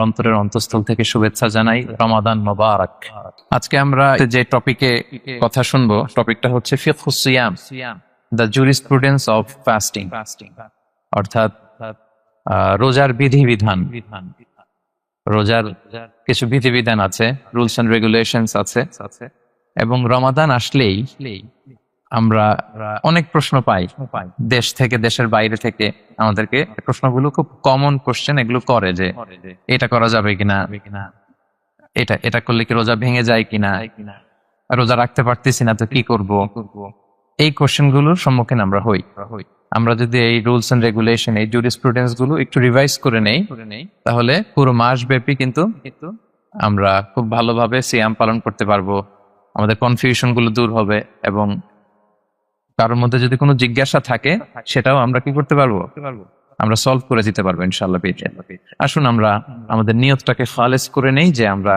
অন্তরের অন্তঃস্থল থেকে শুভেচ্ছা জানাই, রমাদান মোবারক। আজকে আমরা যে টপিকে কথা শুনবো, টপিকটা হচ্ছে ফিকহুস সিয়াম, দ্য জুরিসপ্রুডেন্স অফ ফাস্টিং, অর্থাৎ রোজার বিধিবিধান। রোজার কিছু বিধিবিধান আছে, রুলস এন্ড রেগুলেশনস আছে, এবং রমাদান আসলেই আমরা অনেক প্রশ্ন পাই দেশ থেকে, দেশের বাইরে থেকে। আমাদেরকে প্রশ্নগুলো খুব কমন কোশ্চেন এগুলো করে, যে এটা করা যাবে কিনা, এটা করলে কি রোজা ভেঙে যায় কিনা, রোজা রাখতে পারতেছি না তো কি করব। এই কোশ্চেন গুলোর সম্মুখীন আমরা হই। আমরা যদি এই রুলস এন্ড রেগুলেশন, এই জুরিসপ্রুডেন্স গুলো একটু রিভাইজ করে নেই, তাহলে পুরো মাস ব্যাপী কিন্তু আমরা খুব ভালোভাবে সিয়াম পালন করতে পারবো। আমাদের কনফিউশন গুলো দূর হবে, এবং কারোর মধ্যে যদি কোনো জিজ্ঞাসা থাকে সেটাও আমরা কি করতে পারবো, আমরা সলভ করে দিতে পারবো ইনশাআল্লাহ। আসুন আমরা আমাদের নিয়তটাকে খালেস করে নেই, যে আমরা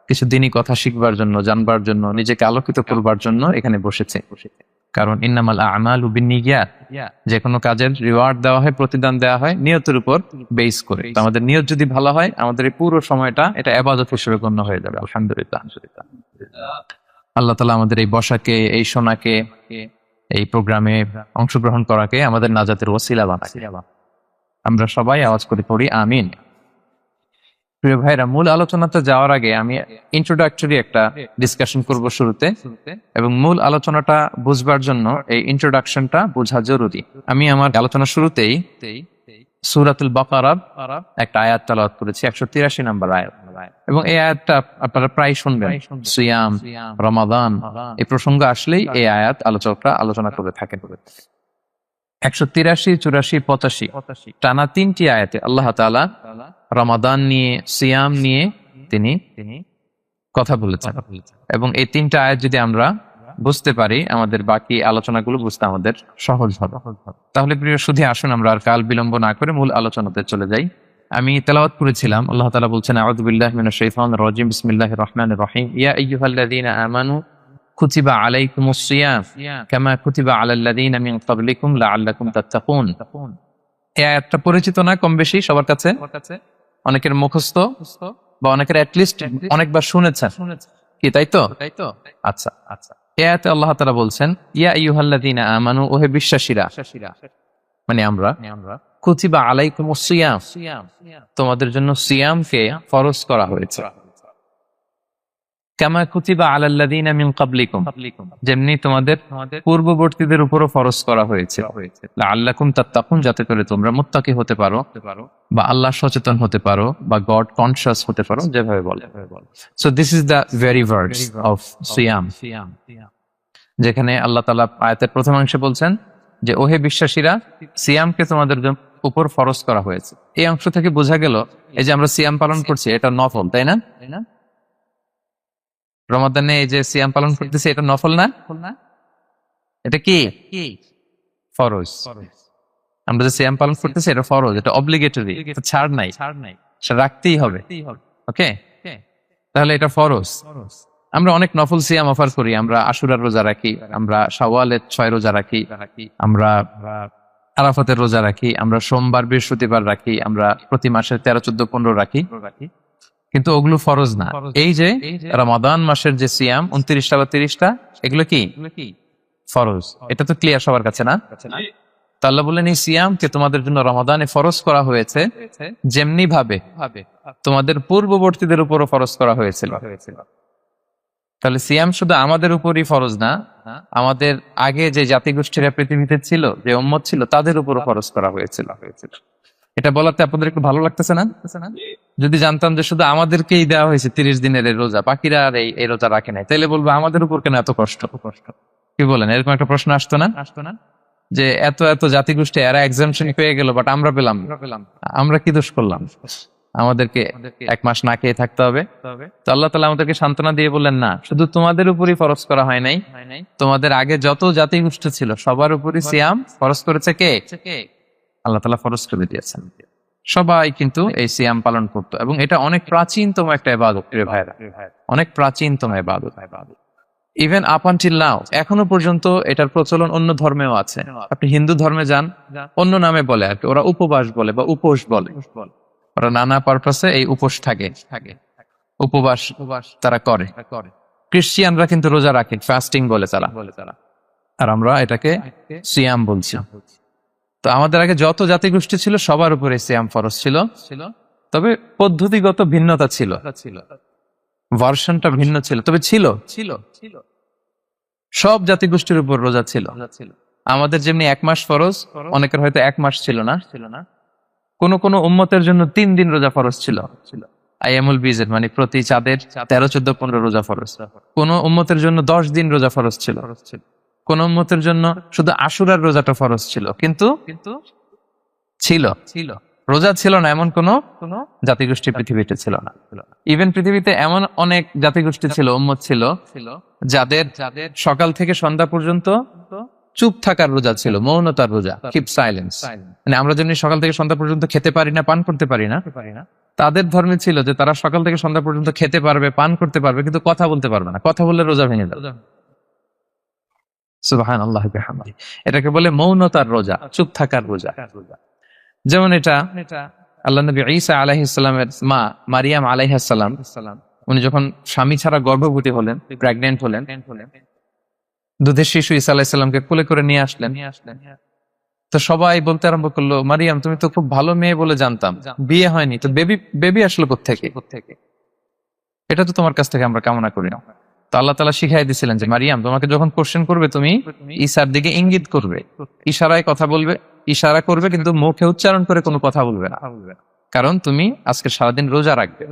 কিছু দিনই কথা শিখবার জন্য, জানবার জন্য, নিজেকে আলোকিত করবার জন্য এখানে বসেছে। কারণ ইন্নামাল আমালু বিন্নিয়াত, যে কোনো কাজের রিওয়ার্ড দেওয়া হয়, প্রতিদান দেওয়া হয় নিয়তের উপর বেস করে। তো আমাদের নিয়ত যদি ভালো হয়, আমাদের এই পুরো সময়টা এটা ইবাদত হিসেবে গণ্য হয়ে যাবে। আলহামদুলিল্লাহ। আল্লাহ তাআলা আমাদের এই বসাকে, এই শোনাকে, এই প্রোগ্রামে অংশগ্রহণ করাকে আমাদের নাজাতের ওসিলা বানায়। আমরা সবাই আওয়াজ করে পড়ি আমিন। প্রিয় ভাইরা, মূল আলোচনাতে যাওয়ার আগে আমি ইন্ট্রোডাক্টরি একটা ডিসকাশন করব শুরুতে, এবং মূল আলোচনাটা বুঝবার জন্য এই ইন্ট্রোডাকশনটা বোঝা জরুরি। আমি আমার আলোচনা শুরুতেই সূরাতুল বাকারার একটা আয়াত তেলাওয়াত করেছি, 183 নম্বর আয়াত, এবং এই আয়াতটা আপনারা প্রায় শুনবেন। সিয়াম, রমাদান এই প্রসঙ্গ আসলেই এই আয়াত আলোচকরা আলোচনা করে থাকেন। 183, 84, 85 টানা 3টি আয়াতে আল্লাহ তাআলা রমাদান নিয়ে, সিয়াম নিয়ে তিনি কথা বলেছেন, এবং এই 3টা আয়াত যদি আমরা বুঝতে পারি, আমাদের বাকি আলোচনাগুলো বুঝতে আমাদের সহজ হবে। তাহলে প্রিয় সুধী, আসুন আমরা আর কাল বিলম্ব না করে মূল আলোচনাতে চলে যাই। আমি তেলাওয়াত করেছিলাম, আল্লাহ তাআলা বলছেন, আউযু বিল্লাহি মিনাশ শাইতানির রাজিম, বিসমিল্লাহির রহমানির রহিম, ইয়া আইয়ুহাল্লাযীনা আমানু কুতিবা আলাইকুমুস সিয়াম কামা কুতিবা আলাল্লাযীনা মিন ক্বাবলিকুম লাআল্লাকুম তাত্তাকুন। এই আয়াতটা পরিচিত না কম বেশি সবার কাছে? অনেকের মুখস্থ, বা অনেকের অ্যাটলিস্ট অনেকবার শুনেছেন কি, তাই তো? আচ্ছা, এই আয়াতে আল্লাহ তাআলা বলছেন, ইয়া আইয়ুহাল্লাযীনা আমানু, ওহে বিশ্বাসীরা, মানে আমরা, কুতিবা আলাইকুমুস সিয়াম, তোমাদের জন্য সিয়ামকে ফরজ করা হয়েছে। কামা কুতিবা আলাল্লাযীনা মিন ক্বাবলিকুম, যেমনি তোমাদের পূর্ববর্তীদের উপরও ফরজ করা হয়েছে। লাআল্লাকুম তাত্তাকুন, যাতে করে তোমরা মুত্তাকি হতে পারো, বা আল্লাহ সচেতন হতে পারো, বা গড কনশাস হতে পারো, যেভাবে বলে। So this is the very verse of সিয়াম, যেখানে আল্লাহ তাআলা আয়াতের প্রথমাংশে বলছেন যে ওহে বিশ্বাসীরা, সিয়ামকে তোমাদের উপর ফরজ করা হয়েছে। এই অংশ থেকে বোঝা গেল, এই যে আমরা সিয়াম পালন করছি এটা নফল, তাই না? রমাদানে এই যে সিয়াম পালন করতেছি এটা নফল না, এটা কি ফরজ। আমরা যে সিয়াম পালন করতেছি এটা ফরজ, এটা অব্লিগেটরি, এটা ছাড় নাই, সেটা রাখতেই হবে। ওকে, তাহলে এটা ফরজ। আমরা অনেক নফল সিয়াম অফার করি, আমরা আশুরার রোজা রাখি, আমরা শাওয়ালের 6 রোজা রাখি, আমরা আরাফাতের রোজা রাখি, আমরা সোমবার বৃহস্পতিবার রাখি, আমরা প্রতি মাসে 13, 14, 15 রাখি, কিন্তু ওগুলো ফরজ না। এই যে রমাদান মাসের যে সিয়াম 29টা বা 30টা, এগুলো কি ফরজ? এটা তো ক্লিয়ার সবার কাছে না? তো আল্লাহ বললেন, এই সিয়ামকে তোমাদের জন্য রমাদানে ফরজ করা হয়েছে, যেমনি ভাবে তোমাদের পূর্ববর্তীদের উপরও ফরজ করা হয়েছিল। তাহলে সিয়াম শুধু আমাদের উপরই ফরজ না, আমাদের আগে যে জাতিগোষ্ঠীরা পৃথিবীতে ছিল, যে উম্মত ছিল, তাদের উপরও ফরজ করা হয়েছিল। এটা বলাতে আপনাদের একটু ভালো লাগতেছে না? যদি জানতাম যে শুধু আমাদেরকেই দেওয়া হয়েছে 30 দিনের এই রোজা, বাকিরা আর এই রোজা রাখে নাই, তাইলে বলবো আমাদের উপর কেন এত কষ্ট? কি বলেন? এরকম একটা প্রশ্ন আসতো না, যে এত এত জাতিগোষ্ঠী এরা এক্সামশন পেয়ে গেল, বাট আমরা পেলাম, আমরা কি দোষ করলাম? আমাদেরকে 1 মাস না খেয়ে থাকতে হবে? তো আল্লাহ তাআলা আমাদেরকে সান্ত্বনা দিয়ে বললেন, না, শুধু তোমাদের উপরই ফরজ করা হয় নাই, তোমাদের আগে যত জাতিগোষ্ঠী ছিল সবার উপরই সিয়াম ফরজ করেছে। কে? আল্লাহ তাআলা ফরজ করে দিয়েছেন। সবাই কিন্তু এই সিয়াম পালন করতো, এবং এটা অনেক প্রাচীনতম একটা ইবাদত রে ভাইরা, অনেক প্রাচীনতম ইবাদত। ইভেন আপ আনটিল নাও, এখনো পর্যন্ত এটার প্রচলন অন্য ধর্মেও আছে। আপনি হিন্দু ধর্মে যান, অন্য নামে বলে আর কি, ওরা উপবাস বলে বা উপোস বলে। ওরা নানা পারপাসে এই উপোস থাকে, উপবাস তারা করে। ক্রিশ্চিয়ানরা কিন্তু রোজা রাখে, ফাস্টিং বলে তারা, আর আমরা এটাকে সিয়াম বলছি। তো আমাদের আগে যত জাতিগোষ্ঠী ছিল সবার উপরে সিয়াম ফরজ ছিল, তবে পদ্ধতিগত ভিন্নতা ছিল, ভার্সনটা ভিন্ন ছিল, তবে ছিল সব জাতিগোষ্ঠীর উপর রোজা ছিল। আমাদের যেমনি 1 মাস ফরজ, অনেকের হয়তো 1 মাস ছিল না। কোন কোন উম্মতের জন্য 3 দিন রোজা ফরজ ছিল, আইয়ামুল বীজের, মানে প্রতি চাঁদের 13, 14, 15 রোজা ফরজ। কোন উম্মতের জন্য 10 দিন রোজা ফরজ ছিল, কোন উম্মতের জন্য শুধু আশুরার রোজাটা ফরজ ছিল। কিন্তু ছিল রোজা ছিল না এমন কোন জাতিগোষ্ঠী পৃথিবীতে ছিল না। ইভেন পৃথিবীতে এমন অনেক জাতিগোষ্ঠী ছিল, উম্মত ছিল, যাদের সকাল থেকে সন্ধ্যা পর্যন্ত চুপ থাকার রোজা ছিল, মৌনতার রোজা, কিপ সাইলেন্স। মানে আমরা যেমনি সকাল থেকে সন্ধ্যা পর্যন্ত খেতে পারি না, পান করতে পারি না, তাদের ধর্মে ছিল যে তারা সকাল থেকে সন্ধ্যা পর্যন্ত খেতে পারবে, পান করতে পারবে, কিন্তু কথা বলতে পারবে না। কথা বললে রোজা ভেঙে যাবে। সুবহানাল্লাহ বিহামদিহি। এটাকে বলে মৌনতার রোজা, চুপ থাকার রোজা। যেমন এটা আল্লাহ নবী ঈসা আলাইহিস সালামের মা মারিয়াম আলাইহিস সালাম, উনি যখন স্বামী ছাড়া গর্ভবতী হলেন, প্রেগন্যান্ট হলেন, দুধের শিশু ঈসা আলাইহিস সালামকে কোলে করে নিয়ে আসলেন। তো সবাই বলতে আরম্ভ করলো, মারিয়াম তুমি তো খুব ভালো মেয়ে বলে জানতাম, বিয়ে হয়নি, তো বেবি আসলো কোত্থেকে? এটা তো তোমার কাছ থেকে আমরা কামনা করি না। তো আল্লাহ তাআলা শিখাই দিয়েছিলেন যে মারিয়াম, তোমাকে যখন কোশ্চেন করবে তুমি ঈসার দিকে ইঙ্গিত করবে, ইশারায় কথা বলবে, ইশারা করবে, কিন্তু মুখে উচ্চারণ করে কোনো কথা বলবে না, কারণ তুমি আজকে সারাদিন রোজা রাখবে।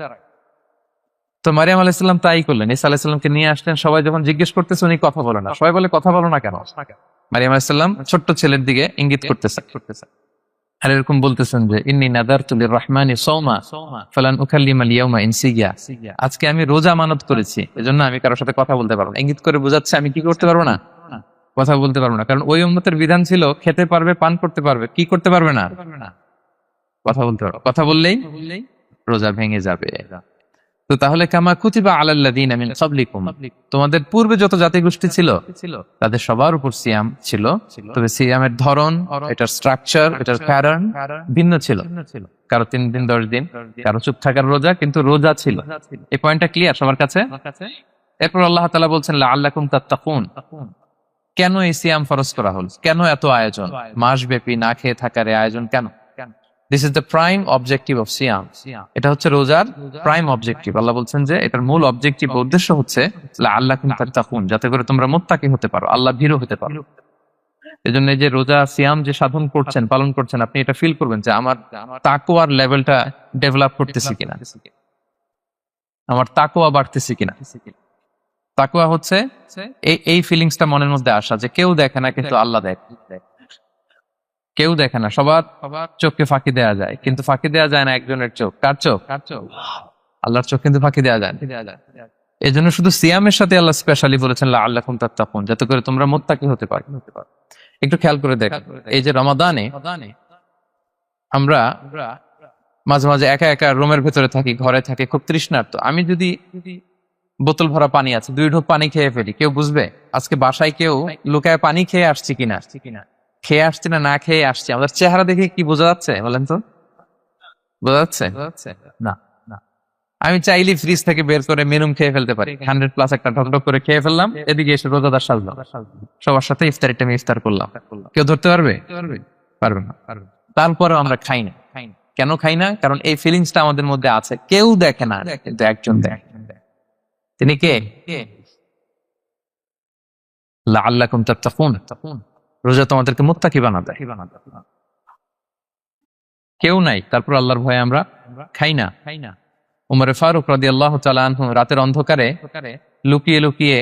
তো মারিয়াম আলাইহিস সালাম তাই করলেন, ঈসা আলাইহিস সালামকে নিয়ে আসলেন। সবাই যখন জিজ্ঞেস করতেছে উনি কথা বলে না, সবাই বলে কথা বলো না কেন? মারিয়াম আলাইহিস সালাম ছোট্ট ছেলের দিকে ইঙ্গিত করতেছে, আর এরকম বলতেছেন যে ইন্নী নাযারতু লির-রাহমানি সাওমা ফালান উকাল্লিমাল ইয়াওমা ইনসিয়া, আজকে আমি রোজা মানত করেছি, এজন্য আমি কারোর সাথে কথা বলতে পারবো না। ইঙ্গিত করে বোঝাচ্ছে আমি কি করতে পারবো না, কথা বলতে পারবো না। কারণ ওই উম্মতের বিধান ছিল খেতে পারবে, পান করতে পারবে, কি করতে পারবে না, কথা বলতে পারবে। কথা বললেই রোজা ভেঙে যাবে। তো তাহলে কামা কুতিবা আলাল্লাযিনা মিন ক্বাবলিকুম, তোমাদের পূর্বে যত জাতিগোষ্ঠী ছিল তাদের সবার উপর সিয়াম ছিল, তবে সিয়ামের ধরন, এটার স্ট্রাকচার, এটার প্যাটার্ন ভিন্ন ছিল। কারো 3 দিন 10 দিন, কারো চুপ থাকার রোজা, কিন্তু রোজা ছিল। এই পয়েন্টটা ক্লিয়ার সবার কাছে? এরপর আল্লাহ তাআলা বলছেন লাআল্লাকুম তাত্তাকুন, কেন এই সিয়াম ফরজ করা হল, কেন এত আয়োজন, মাসব্যাপী না খেয়ে থাকার এই আয়োজন কেন? This is the prime objective of সিয়াম। এটা হচ্ছে রোজার প্রাইম অবজেক্টিভ। আল্লাহ বলছেন যে এটার মূল অবজেক্টিভ, উদ্দেশ্য হচ্ছে লাআল্লাকুম তাত্তাকুন, যাতে করে তোমরা মুত্তাকি হতে পারো, আল্লাহ ভীরু হতে পারো। এজন্য এই যে রোজা সিয়াম যে সাধন করছেন, পালন করছেন, আপনি এটা ফিল করবেন যে আমার তাকওয়ার লেভেলটা ডেভেলপ করতেছি কিনা, আমার তাকওয়া বাড়তেছে কিনা। তাকওয়া হচ্ছে এই ফিলিংসটা মনের মধ্যে আসা যে কেউ দেখে না কিন্তু আল্লাহ দেখে। কেউ দেখে না, সবার চোখকে ফাঁকি দেওয়া যায়, কিন্তু ফাঁকি দেওয়া যায় না একজনের চোখ। কার চোখ? আল্লাহর চোখ কিন্তু ফাঁকি দেওয়া যায়। এই জন্য শুধু সিয়ামের সাথে আল্লাহ স্পেশালি বলেছেন লাআল্লাকুম তাত্তাকুন, যাতে করে তোমরা মুত্তাকি হতে পারো। একটু খেয়াল করে দেখ, এই যে রমাদানে আমরা মাঝে মাঝে একা একা রুমের ভেতরে থাকি, ঘরে থাকি, খুব তৃষ্ণার্ত। আমি যদি বোতল ভরা পানি আছে, 2 ঢোক পানি খেয়ে ফেলি, কেউ বুঝবে? আজকে বাসায় কেউ লুকায় পানি খেয়ে আসছি কিনা, খেয়ে আসছি না খেয়ে আসছি, আমাদের চেহারা দেখে কি বোঝা যাচ্ছে বলেন তো? বোঝা যাচ্ছে না। আমি চাইলে ফ্রিজ থেকে বের করে মেনুম খেয়ে ফেলতে পারি, 100+ একটা ঢকঢক করে খেয়ে ফেললাম, এদিকে এসে রোজাদার সাজলাম, সবার সাথে ইফতারিটা আমি ইফতার করলাম। কেউ ধরতে পারবে? পারবে না। তারপরেও আমরা খাই না। কেন খাই না? কারণ এই ফিলিংসটা আমাদের মধ্যে আছে। কেউ দেখে না, কিন্তু একজন দেখে। তিনি কে? লাআল্লাকুম তাত্তাকুন, রোজা তোমাদেরকে মুত্তাকি বানাবে। কেউ নাই, তারপর আল্লাহর ভয়ে আমরা খাই না। উমর ফারুক রাদিয়াল্লাহু তাআলা আনহু রাতের অন্ধকারে লুকিয়ে লুকিয়ে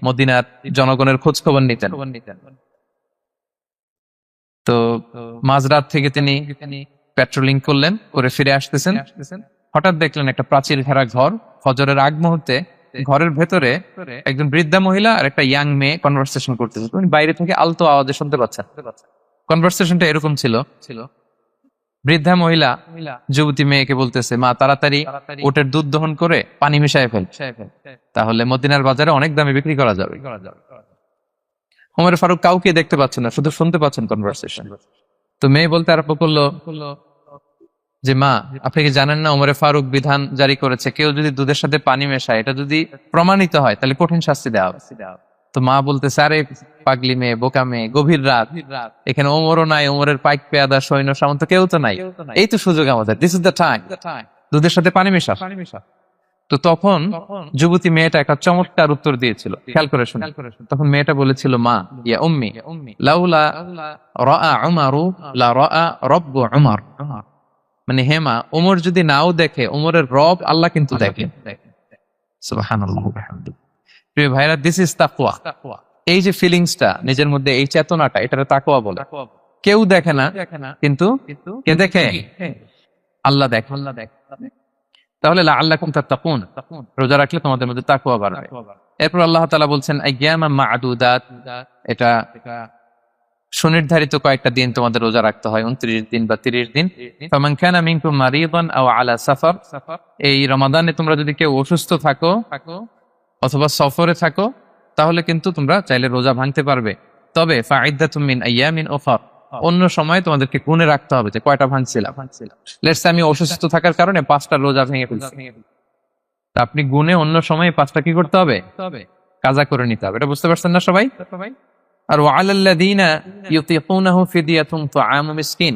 মদিনার জনগণের খোঁজ খবর নিতেন। তো মাঝরাত থেকে তিনি পেট্রোলিং করলেন, করে ফিরে আসতেছেন, হঠাৎ দেখলেন একটা প্রাচীর ঘেরা ঘর। ফজরের আগ মুহূর্তে ঘরের ভেতরে একজন বৃদ্ধা মহিলা আর একটা ইয়াং মেয়ে কনভারসেশন করতেছে। তুমি বাইরে থেকে আলতো আওয়াজে শুনতে পাচ্ছেন। কনভারসেশনটা এরকম ছিল, বৃদ্ধা মহিলা যুবতী মেয়েকে বলতেছে, মা তাড়াতাড়ি ওটের দুধ দহন করে পানি মিশায় ফেল, তাহলে মদিনার বাজারে অনেক দামে বিক্রি করা যাবে। ওমর ফারুক কাউকে দেখতে পাচ্ছেন না, শুধু শুনতে পাচ্ছেন কনভারসেশন। তো মেয়ে বলতে আরম্ভ করলো, যে মা, আপনি কি জানেন না ওমরে ফারুক বিধান জারি করেছে, কেউ যদি দুধের সাথে পানি মেশায়, এটা যদি প্রমাণিত হয় তাহলে কঠিন শাস্তি দেওয়া হবে। তো মা বলতেছে, আরে পাগলি মেয়ে, বোকা মেয়ে, গভীর রাত, এখানে ওমরও নাই, ওমরের পাইক পেয়াদা সৈন্য সামন্ত কেউ তো নাই, এই তো সুযোগ আমাদের, দিস ইজ দ্য টাইম, দুধের সাথে পানি মেশা। তো তখন যুবতী মেয়েটা একটা চমৎকার উত্তর দিয়েছিল, খেয়াল করে শুনে। তখন মেয়েটা বলেছিল, মা, ইয়া উম্মি লাউলা রাআ উমারু লা রাআ রব্বু উমর। মানে হে মা, ওমর যদি নাও দেখে, ওমরের রব আল্লাহ কিন্তু দেখে। সুবহানাল্লাহ ওয়া বিহামদিহি। প্রিয় ভাইরা, দিস ইজ তাকওয়া। এই যে ফিলিংসটা নিজের মধ্যে, এই চেতনাটা, এটারে তাকওয়া বলে। কেউ দেখে না, কিন্তু কে দেখে? আল্লাহ দেখে। তাহলে লাআল্লাকুম তাত্তাকুন, রোজা রাখলে তোমাদের মধ্যে তাকওয়া বাড়বে। এরপর আল্লাহ তাআলা বলছেন আইয়ামান মা'দুদাত, এটা সুনির্ধারিত কয়েকটা দিন তোমাদের রোজা রাখতে হয়, 29 দিন বা 30 দিন। ফামান কানা মিনকুম মারিদান আও আলা সাফার, এই রমাদানে তোমরা যদি কেউ অসুস্থ থাকো অথবা সফরে থাকো, তাহলে কিন্তু তোমরা চাইলে রোজা ভাঙতে পারবে। তবে ফাইদ্দাতুম মিন আইয়ামিন উখর, অন্য সময় তোমাদেরকে গুণে রাখতে হবে যে কয়টা ভাঙছিলাম। লেটস সে আমি অসুস্থ থাকার কারণে 5টা রোজা ভেঙে ফেলছি, আপনি গুণে অন্য সময় 5টা কি করতে হবে? কাজা করে নিতে হবে। এটা বুঝতে পারছেন না সবাই? আর ওয়ালাল্লাযীনা ইউতিকুনাহু ফিদিয়াতুন তুআমু মিসকিন,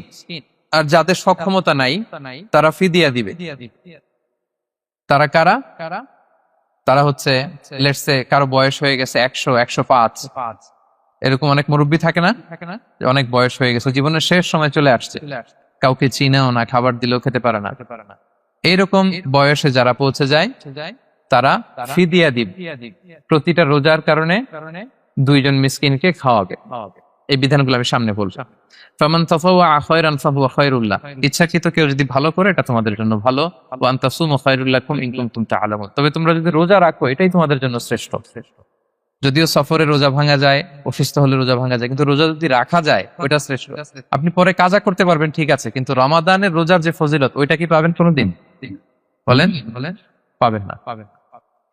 আর যাদের সক্ষমতা নাই তারা ফিদিয়া দিবে। তারা কারা? তারা হচ্ছে লেটস সে কারো বয়স হয়ে গেছে 100, 105, এরকম অনেক মুরব্বী থাকে না, অনেক বয়স হয়ে গেছে, জীবনের শেষ সময় চলে আসছে, কাউকে চিনেও না, খাবার দিলেও খেতে পারে না, এইরকম বয়সে যারা পৌঁছে যায় তারা ফিদিয়া দিবে। প্রতিটা রোজার কারণে 2 জন মিসকিনকে খাওয়াবে। এই বিধানগুলো আমি সামনে বলবো। ফামান তাতাওয়া খায়রান ফাহুয়া খায়রুল লাহ, ইচ্ছাকৃত কেউ যদি ভালো করে এটা তোমাদের জন্য ভালো। ওয়া আন তাসুমু খায়রুল লাকুম ইন কুনতুম তা'লামুন, তবে তোমরা যদি রোজা রাখো এটাই তোমাদের জন্য শ্রেষ্ঠ। যদিও সফরে রোজা ভাঙা যায়, অসুস্থ হলে রোজা ভাঙা যায়, কিন্তু রোজা যদি রাখা যায় ওইটা শ্রেষ্ঠ। আপনি পরে কাজা করতে পারবেন, ঠিক আছে, কিন্তু রমাদানের রোজার যে ফজিলত ওইটা কি পাবেন কোনোদিন? বলেন পাবেন না।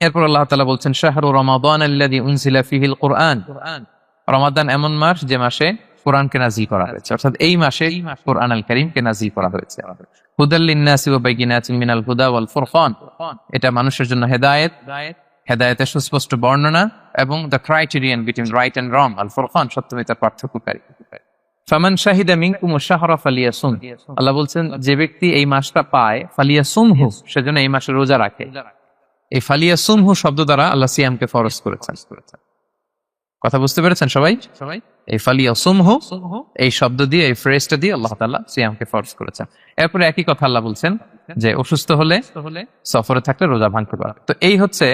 এরপর আল্লাহ তাআলা বলছেন শাহরু রমাদান আল্লাযী উনজিলা ফীহিল কুরআন, রমাদান এমন মাস যে মাসে কোরআনকে নাযিল করা হয়েছে, অর্থাৎ এই মাসে কোরআন আল কারীমকে নাযিল করা হয়েছে। হুদাল লিন-নাসি ওয়া বাইয়িনাতিন মিনাল হুদা ওয়াল ফুরকান, এটা মানুষের জন্য হেদায়েত, হেদায়েতের সুস্পষ্ট বর্ণনা, এবং the criterion between right and wrong, আল ফুরকান সত্যমিতার পার্থক্যকারী। ফামান শাহিদা মিনকুম আশ-শাহরা ফালিয়াসুম, আল্লাহ বলছেন যে ব্যক্তি এই মাসটা পায়, ফালিয়াসুমহু, সেজন্য এই মাসে রোজা রাখে। এই ফালিয়াসুমহু শব্দ দ্বারা আল্লাহ সিয়ামকে ফরজ করেছেন। কথা বুঝতে পেরেছেন সবাই? এই ফালিয়াসুমহু এই শব্দ দিয়ে, এই ফ্রেজটা দিয়ে আল্লাহ তাআলা সিয়ামকে ফরজ করেছেন। এরপরে একই কথা আল্লাহ বলছেন যে অসুস্থ হলে, সফরে থাকলে রোজা ভাঙতে পারবে। তো এই হচ্ছে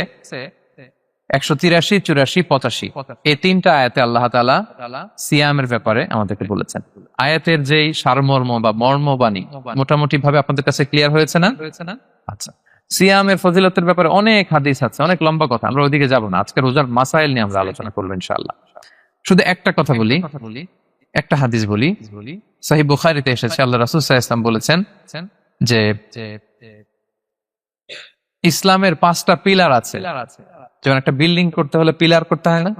183, 84, 85 এই 3টা আয়াতে আল্লাহ তাআলা সিয়ামের ব্যাপারে আমাদেরকে বলেছেন। আয়াতের যেই সারমর্ম বা মর্মবাণী মোটামুটি ভাবে আপনাদের কাছে ক্লিয়ার হয়েছে না? আচ্ছা, সিয়ামের ফজিলতের ব্যাপারে অনেক হাদিস আছে, অনেক লম্বা কথা, আমরা ওইদিকে যাব না। আজকে রোজার মাসাইল নিয়ে আমরা আলোচনা করবো ইনশাআল্লাহ। শুধু একটা কথা বলি, একটা হাদিস বলি, সহিহ বুখারীতে এসেছে, আল্লাহ রাসূল সাল্লাল্লাহু আলাইহি ওয়াসাল্লাম বলেছেন যে ইসলামের 5টা পিলার আছে। যেমন একটা বিল্ডিং করতে হলে পিলার করতে হয় না,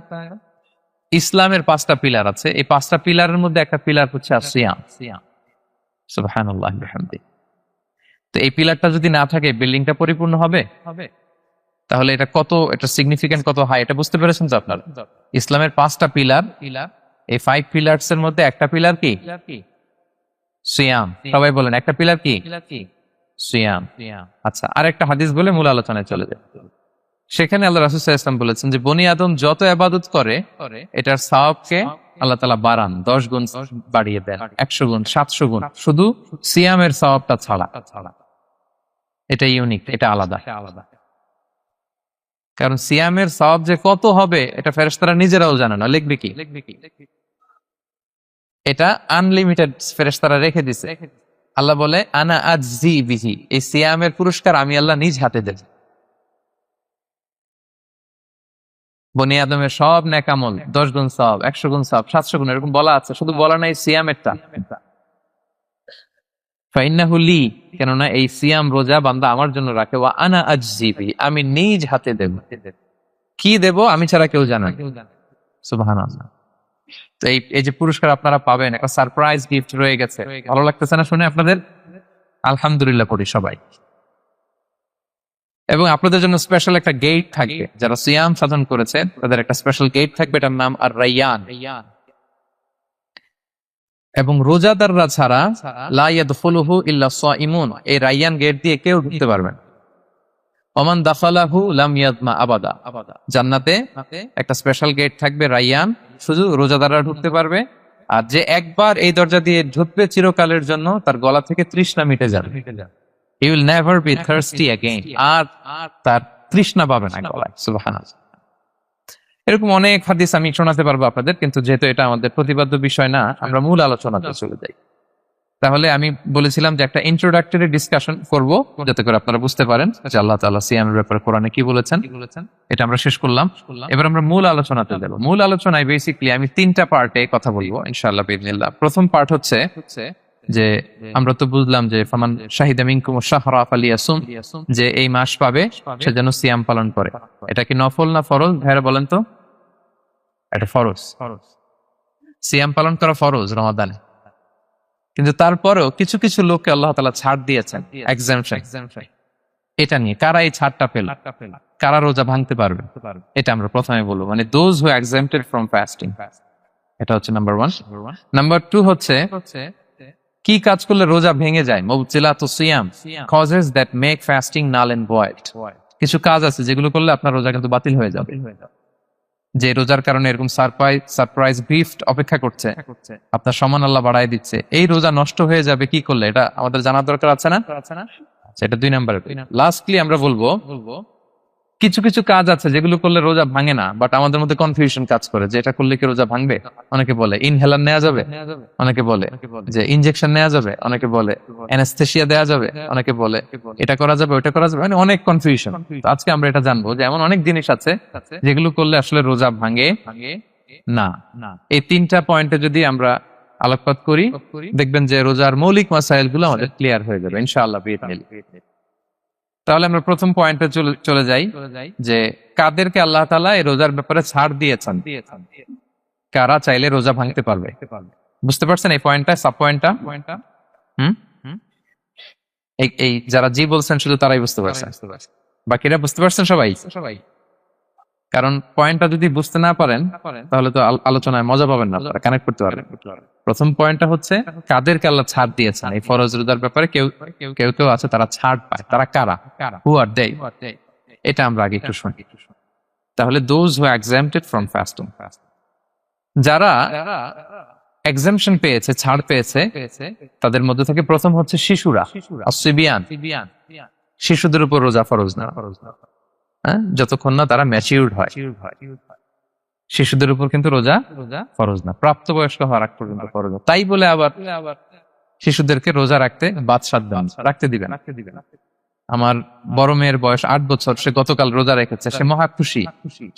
ইসলামের 5টা পিলার আছে। এই 5টা পিলারের মধ্যে একটা পিলার হচ্ছে সিয়াম। সুবহানাল্লাহ ওয়া বিহামদিহি। তো এই পিলারটা যদি না থাকে বিল্ডিংটা পরিপূর্ণ হবে? তাহলে এটা কত, এটা সিগনিফিকেন্ট কত হাই, এটা বুঝতে পেরেছেন তো আপনারা? ইসলামের 5টা পিলার, এই 5 পিলারস এর মধ্যে একটা পিলার কি? সিয়াম। সবাই বলেন একটা পিলার কি? সিয়াম। আচ্ছা, আরেকটা হাদিস বলে মূল আলোচনায় চলে যায়। সেখানে আল্লাহ রাসূল সাল্লাল্লাহু আলাইহি ওয়াসাল্লাম বলেছেন যে বনি আদম যত ইবাদত করে এটার সওয়াবকে আল্লাহ তাআলা বাড়ান, 10 গুণ বাড়িয়ে দেন, 100 গুণ, 700 গুণ, শুধু সিয়ামের সওয়াবটা ছাড়া। এটা ইউনিক, এটা আলাদা। কারণ সিয়ামের সওয়াব যে কত হবে এটা ফেরেশতারা নিজেরাও জানে না, লিখবে কি? এটা আনলিমিটেড ফেরেশতারা রেখে দিয়েছে। আল্লাহ বলে আনা আজজি বিহি, এই সিয়ামের পুরস্কার আমি আল্লাহ নিজ হাতে দেব। বনি আদমের সব নেক আমল 10 গুণ সওয়াব, 100 গুণ সওয়াব, 700 গুণ, এরকম বলা আছে, শুধু বলা নাই সিয়ামেরটা। ফাইন্নাহু লি, কেননা এই সিয়াম রোজা বান্দা আমার জন্য রাখে, ওয়া আনা আজজি বিহি, আমি নিজ হাতে দেব। কি দেব আমি ছাড়া কেউ জানে না। সুবহানাল্লাহ। তো এই যে পুরস্কার আপনারা পাবেন, একটা সারপ্রাইজ গিফট রয়ে গেছে, ভালো লাগতেছে না শুনে আপনাদের? আলহামদুলিল্লাহ পড়ি সবাই। এবং আপনাদের জন্য স্পেশাল একটা গেট থাকবে, যারা সিয়াম সাধন করেছে তাদের একটা স্পেশাল গেট থাকবে, এটার নাম আর রাইয়ান। এবং রোজাদাররা ছাড়া লা ইয়াদখুলুহু ইল্লা সাইমুন, এই রাইয়ান গেট দিয়ে কেউ ঢুকতে পারবে না। ওমান দাখালাহু লাম ইয়াদমা আবাদা, জান্নাতে একটা স্পেশাল গেট থাকবে রাইয়ান, শুধু রোজাদাররা ঢুকতে পারবে। আর যে একবার এই দরজা দিয়ে ঢুকবে চিরকালের জন্য তার গলা থেকে তৃষ্ণা মিটে যাবে। He will never be thirsty again, আর তার তৃষ্ণা পাবে না গলায়। সুবহানাল্লাহ। এরকম অনেক হাদিস আমি শোনাতে পারবো আপনাদের, কিন্তু যেহেতু এটা আমাদের প্রতিপাদ্য বিষয় না, আমরা মূল আলোচনাতে চলে যাই। তাহলে আমি বলেছিলাম যে একটা ইন্ট্রোডাক্টরি ডিসকাশন করব, যাতে করে আপনারা বুঝতে পারেন যে আল্লাহ তাআলা সিয়ামের ব্যাপারে কোরআনে কি বলেছেন। এটা আমরা শেষ করলাম, এবার আমরা মূল আলোচনাতে যাব। মূল আলোচনায় বেসিক্যালি আমি তিনটা পার্টে কথা বলবো ইনশাআল্লাহ বিইذنিল্লাহ। প্রথম পার্ট হচ্ছে যে আমরা তো বুঝলাম যে ফামান শাহিদা মিনকুম শাহরা ফালিয়াসুম, যে এই মাস পাবে সে যেন সিয়াম পালন করে। এটা কি নফল না ফরজ ভাইরা বলেন তো? এটা ফরজ। সিয়াম পালন করা ফরজ রমাদানে, কিন্তু তারপরেও কিছু কিছু লোককে আল্লাহ তাআলা ছাড় দিয়েছেন, এক্সাম্পশন। এটা নিয়ে কারা এই ছাড়টা পেল, কারা রোজা ভাঙতে পারবে, এটা আমরা প্রথমে বলবো। মানে দোজ হু এক্সাম্পটেড ফ্রম ফাস্টিং, এটা হচ্ছে নাম্বার 1। নাম্বার 2 হচ্ছে কি কাজ করলে রোজা ভেঙে যায়, মুবতিলাতুস সিয়াম, causes that make fasting null and void. কিছু কাজ আছে যেগুলো করলে আপনার রোজা কিন্তু বাতিল হয়ে যাবে, যে রোজার কারণে এরকম সারপ্রাইজ গিফট অপেক্ষা করছে, আপনার সমান আল্লাহ বাড়ায় দিচ্ছে, এই রোজা নষ্ট হয়ে যাবে কি করলে, এটা আমাদের জানার দরকার আছে না? এটা 2 নম্বরে। লাস্টলি আমরা বলবো কিছু কিছু কাজ আছে যেগুলো করলে রোজা ভাঙে না, বাট আমাদের মধ্যে কনফিউশন কাজ করে যে এটা করলে কি রোজা ভাঙবে। অনেকে বলে ইনহেলার নেওয়া যাবে, অনেকে বলে যে ইনজেকশন নেওয়া যাবে, অনেকে বলে অ্যানেস্থেসিয়া দেওয়া যাবে, অনেকে বলে এটা করা যাবে ওটা করা যাবে, মানে অনেক কনফিউশন। আজকে আমরা এটা জানবো যে এমন অনেক জিনিস আছে যেগুলো করলে আসলে রোজা ভাঙে না। এই 3টা পয়েন্টে যদি আমরা আলোকপাত করি, দেখবেন যে রোজার মৌলিক মাসাইল গুলো আমাদের ক্লিয়ার হয়ে যাবে ইনশাআল্লাহ বিইذনিল্লাহ। তাহলে আমরা প্রথম পয়েন্টে চলে যাই যে কাদেরকে আল্লাহ তাআলা এই রোজার ব্যাপারে ছাড় দিয়েছেন, কারা চাইলে রোজা ভাঙতে পারবে। বুঝতে পারছেন এই পয়েন্টটা, সাব পয়েন্টটা? এই যারা জি বলছেন শুধু তারাই বুঝতে পারছেন, বাকিরা বুঝতে পারছেন সবাই? কারণ পয়েন্টটা যদি বুঝতে না পারেন তাহলে তো আলোচনায় মজা পাবেন না, কানেক্ট করতে পারবেন। প্রথম পয়েন্টটা হচ্ছে কাদেরকে আল্লাহ ছাড় দিয়েছেন এই ফরজ রোজার ব্যাপারে। কেউ কেউ আছে তারা ছাড় পায়, তারা কারা? হু আর দে, এটা আমরা আগে একটু শুনি। তাহলে দোজ হু এক্সাম্পটেড ফ্রম ফাস্টিং, যারা এক্সাম্পশন পেয়েছে, ছাড় পেয়েছে, তাদের মধ্যে থেকে প্রথম হচ্ছে শিশুরা, আসিবিয়ান। শিশুদের উপর রোজা ফরজ না, যতক্ষণ না তারা ম্যাচিউরড হয়। শিশুদের উপর কিন্তু রোজা ফরজ না, প্রাপ্তবয়স্ক হওয়ার আগ পর্যন্ত ফরজ। তাই বলে আবার শিশুদেরকে রোজা রাখতে বাদশাহ রাখতে দিবেন। আমার বড় মেয়ের বয়স 8 বছর, সে গতকাল রোজা রেখেছে, সে মহা খুশি।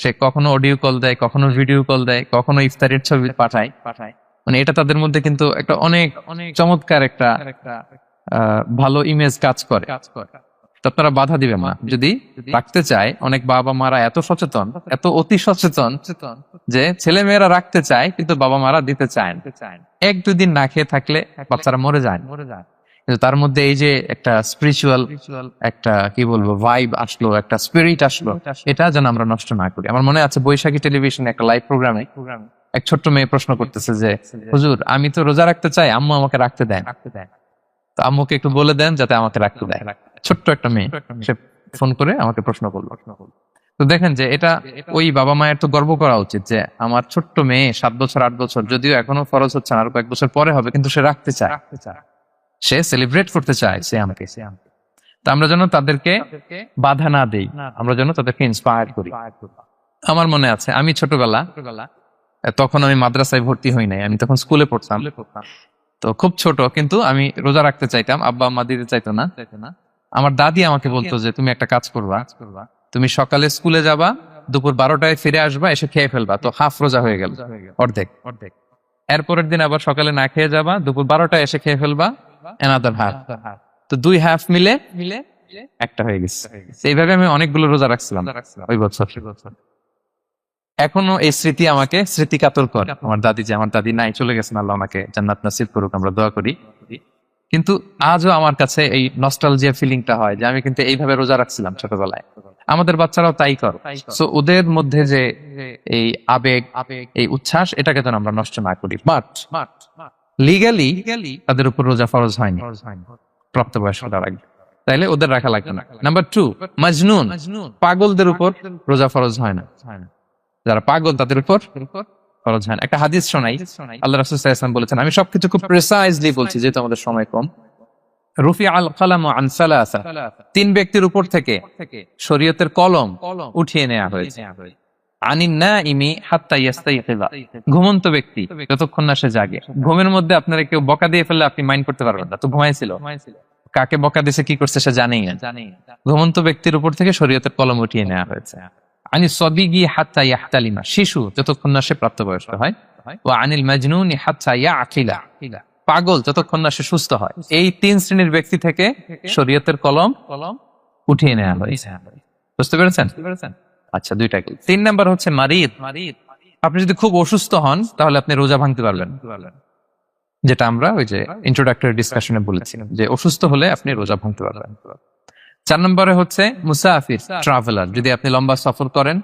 সে কখনো অডিও কল দেয়, কখনো ভিডিও কল দেয়, কখনো ইফতারের ছবি পাঠায়। মানে এটা তাদের মধ্যে কিন্তু একটা অনেক চমৎকার একটা ভালো ইমেজ কাজ করে। তো আপনারা বাধা দিবেন না যদি রাখতে চায়। অনেক বাবা মারা এত সচেতন, এত অতি সচেতন যে ছেলে মেয়েরা রাখতে চায় কিন্তু বাবা মারা দিতে চায় না। 1-2 দিন না খেয়ে থাকলে বাচ্চারা মরে যায়। কিন্তু তার মধ্যে এই যে একটা স্পিরিচুয়াল একটা কি বলবো ভাইব আসলো, একটা স্পিরিট আসলো, এটা যেন আমরা নষ্ট না করি। আমার মনে আছে বৈশাখী টেলিভিশনে একটা লাইভ প্রোগ্রামে এক ছোট্ট মেয়ে প্রশ্ন করতেছে যে হুজুর আমি তো রোজা রাখতে চাই, আম্মু আমাকে রাখতে দেয়, তো আম্মুকে একটু বলে দেন যাতে আমাকে রাখতে দেয়। ছোট্ট একটা মেয়ে, সে ফোন করে আমাকে প্রশ্ন করলো। তো দেখেন যে এটা ওই বাবা মায়ের তো গর্ব করা উচিত যে আমার ছোট্ট মেয়ে 7 বছর 8 বছর, যদিও এখনো ফরজ হচ্ছে না, আর কয়েক বছর পরে হবে, কিন্তু সে রাখতে চায়, সে সেলিব্রেট করতে চায় সিয়ামকে। তো আমরা যেন তাদেরকে বাধা না দেই, আমরা যেন তাদেরকে ইন্সপায়ার করি। আমার মনে আছে আমি ছোটবেলা, তখন আমি মাদ্রাসায় ভর্তি হই নাই, আমি তখন স্কুলে পড়তাম। তো খুব ছোট, কিন্তু আমি রোজা রাখতে চাইতাম, আব্বা আম্মা দিতে চাইতো না। আমার দাদি আমাকে বলতো যে তুমি একটা কাজ করবা, তুমি সকালে স্কুলে যাবা, দুপুর 12টায় ফিরে আসবা, এসে খেয়ে ফেলবা, তো হাফ রোজা হয়ে গেল, অর্ধেক। এরপরের দিন আবার সকালে না খেয়ে যাবা, দুপুর 12টায় এসে খেয়ে ফেলবা, অ্যানাদার হাফ। তো 2 হাফ মিলে একটা হয়ে গেছে। এইভাবে আমি অনেকগুলো রোজা রাখছিলাম ওই বছর। এখনো এই স্মৃতি আমাকে স্মৃতিকাতর করে। আমার দাদি নাই, চলে গেছেন, আল্লাহ ওনাকে জান্নাত নসিব করুক, আমরা দোয়া করি। কিন্তু আজও আমার কাছে এই নস্টালজিয়া ফিলিংটা হয় যে আমি কিন্তু এইভাবে রোজা রাখছিলাম ছোটবেলায়। আমাদের বাচ্চারাও তাই কর। সো ওদের মধ্যে যে এই আবেগ, এই উচ্ছ্বাস, এটাকে যেন আমরা নষ্ট না করি। বাট লিগালি তাদের উপর রোজা ফরজ হয়নি প্রাপ্তবয়স্ক হওয়ার আগে, তাইলে ওদের রাখা লাগবে না। নাম্বার 2, মাজনুন, পাগলদের উপর রোজা ফরজ হয় না। যারা পাগল তাদের উপর ফরজ হয় না। একটা হাদিস শোনাই, আল্লাহ রাসূল সাল্লাল্লাহু আলাইহি ওয়াসাল্লাম বলেছেন, আমি সবকিছু খুব প্রিসাইজলি বলছি যেহেতু আমাদের সময় কম। রুফি আল কালাম আন সালাসা, 3 ব্যক্তির উপর থেকে শরীয়তের কলম উঠিয়ে নেওয়া হয়েছে। আনিন নাইমি হাত্তা ইয়াস্তাইকিযা, ঘুমন্ত ব্যক্তি যতক্ষণ না সে জাগে। ঘুমের মধ্যে আপনারা কেউ বকা দিয়ে ফেললে আপনি মাইন্ড করতে পারবেন না, তো ঘুমাইছিল, কাকে বকা দিয়েছে কি করছে সে জানেই না। ঘুমন্ত ব্যক্তির উপর থেকে শরীয়তের কলম উঠিয়ে নেওয়া হয়েছে। আনি সবিগি হাত্তা ইয়াহতালিমা, শিশু যতক্ষণ না সে প্রাপ্তবয়স্ক হয়। ওয়া আনিল মাজনুনি হাত্তা ইয়াকিলা, পাগল যতক্ষণ না সে সুস্থ হয়। এই 3 শ্রেণীর ব্যক্তি থেকে শরীয়তের কলম উঠিয়ে নেওয়া হয়েছে। বুঝতে পেরেছেন? আচ্ছা, 2টা গেল। 3 নাম্বার হচ্ছে মারিদ। আপনি যদি খুব অসুস্থ হন তাহলে আপনি রোজা ভাঙতে পারবেন, যেটা আমরা ওই যে ইন্ট্রোডাক্টরি ডিসকাশনে বলেছিলাম যে অসুস্থ হলে আপনি রোজা ভাঙতে পারবেন। 4 নম্বরে হচ্ছে মুসাফির, ট্রাভেলার, যদি আপনি লম্বা সফর করেন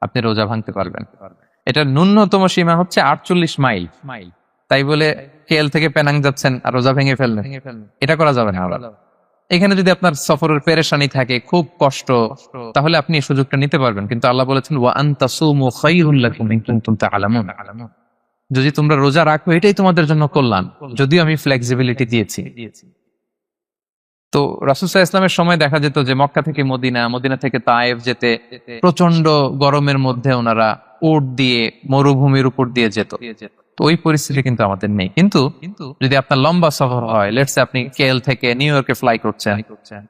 আপনি রোজা ভাঙতে পারবেন। এটা ন্যূনতম সীমা হচ্ছে 48 মাইল। তাই বলে কেএল থেকে পেনাং যাচ্ছেন আর রোজা ভেঙে ফেললেন, এটা করা যাবে না। এখানে যদি আপনার সফরের পেরেশানি থাকে, খুব কষ্ট, তাহলে আপনি এই সুযোগটা নিতে পারবেন। কিন্তু আল্লাহ বলেছেন ওয়া আনতাসুমু খায়রুল লাকুম ইন কুনতুম তা'লামুন, যদি তোমরা রোজা রাখো এটাই তোমাদের জন্য কল্যাণ, যদিও আমি ফ্লেক্সিবিলিটি দিয়েছি। তো রাসূল সাল্লাল্লাহু আলাইহি ওয়াসাল্লামের সময় দেখা যেত যে মক্কা থেকে মদিনা, মদিনা থেকে তায়েফ যেতে প্রচন্ড গরমের মধ্যে ওনারা উট দিয়ে মরুভূমির উপর দিয়ে যেত। তো ওই পরিস্থিতি কিন্তু আমাদের নেই। কিন্তু যদি আপনার লম্বা সফর হয়, লেটস সে আপনি কেএল থেকে নিউ ইয়র্কে ফ্লাই করছেন,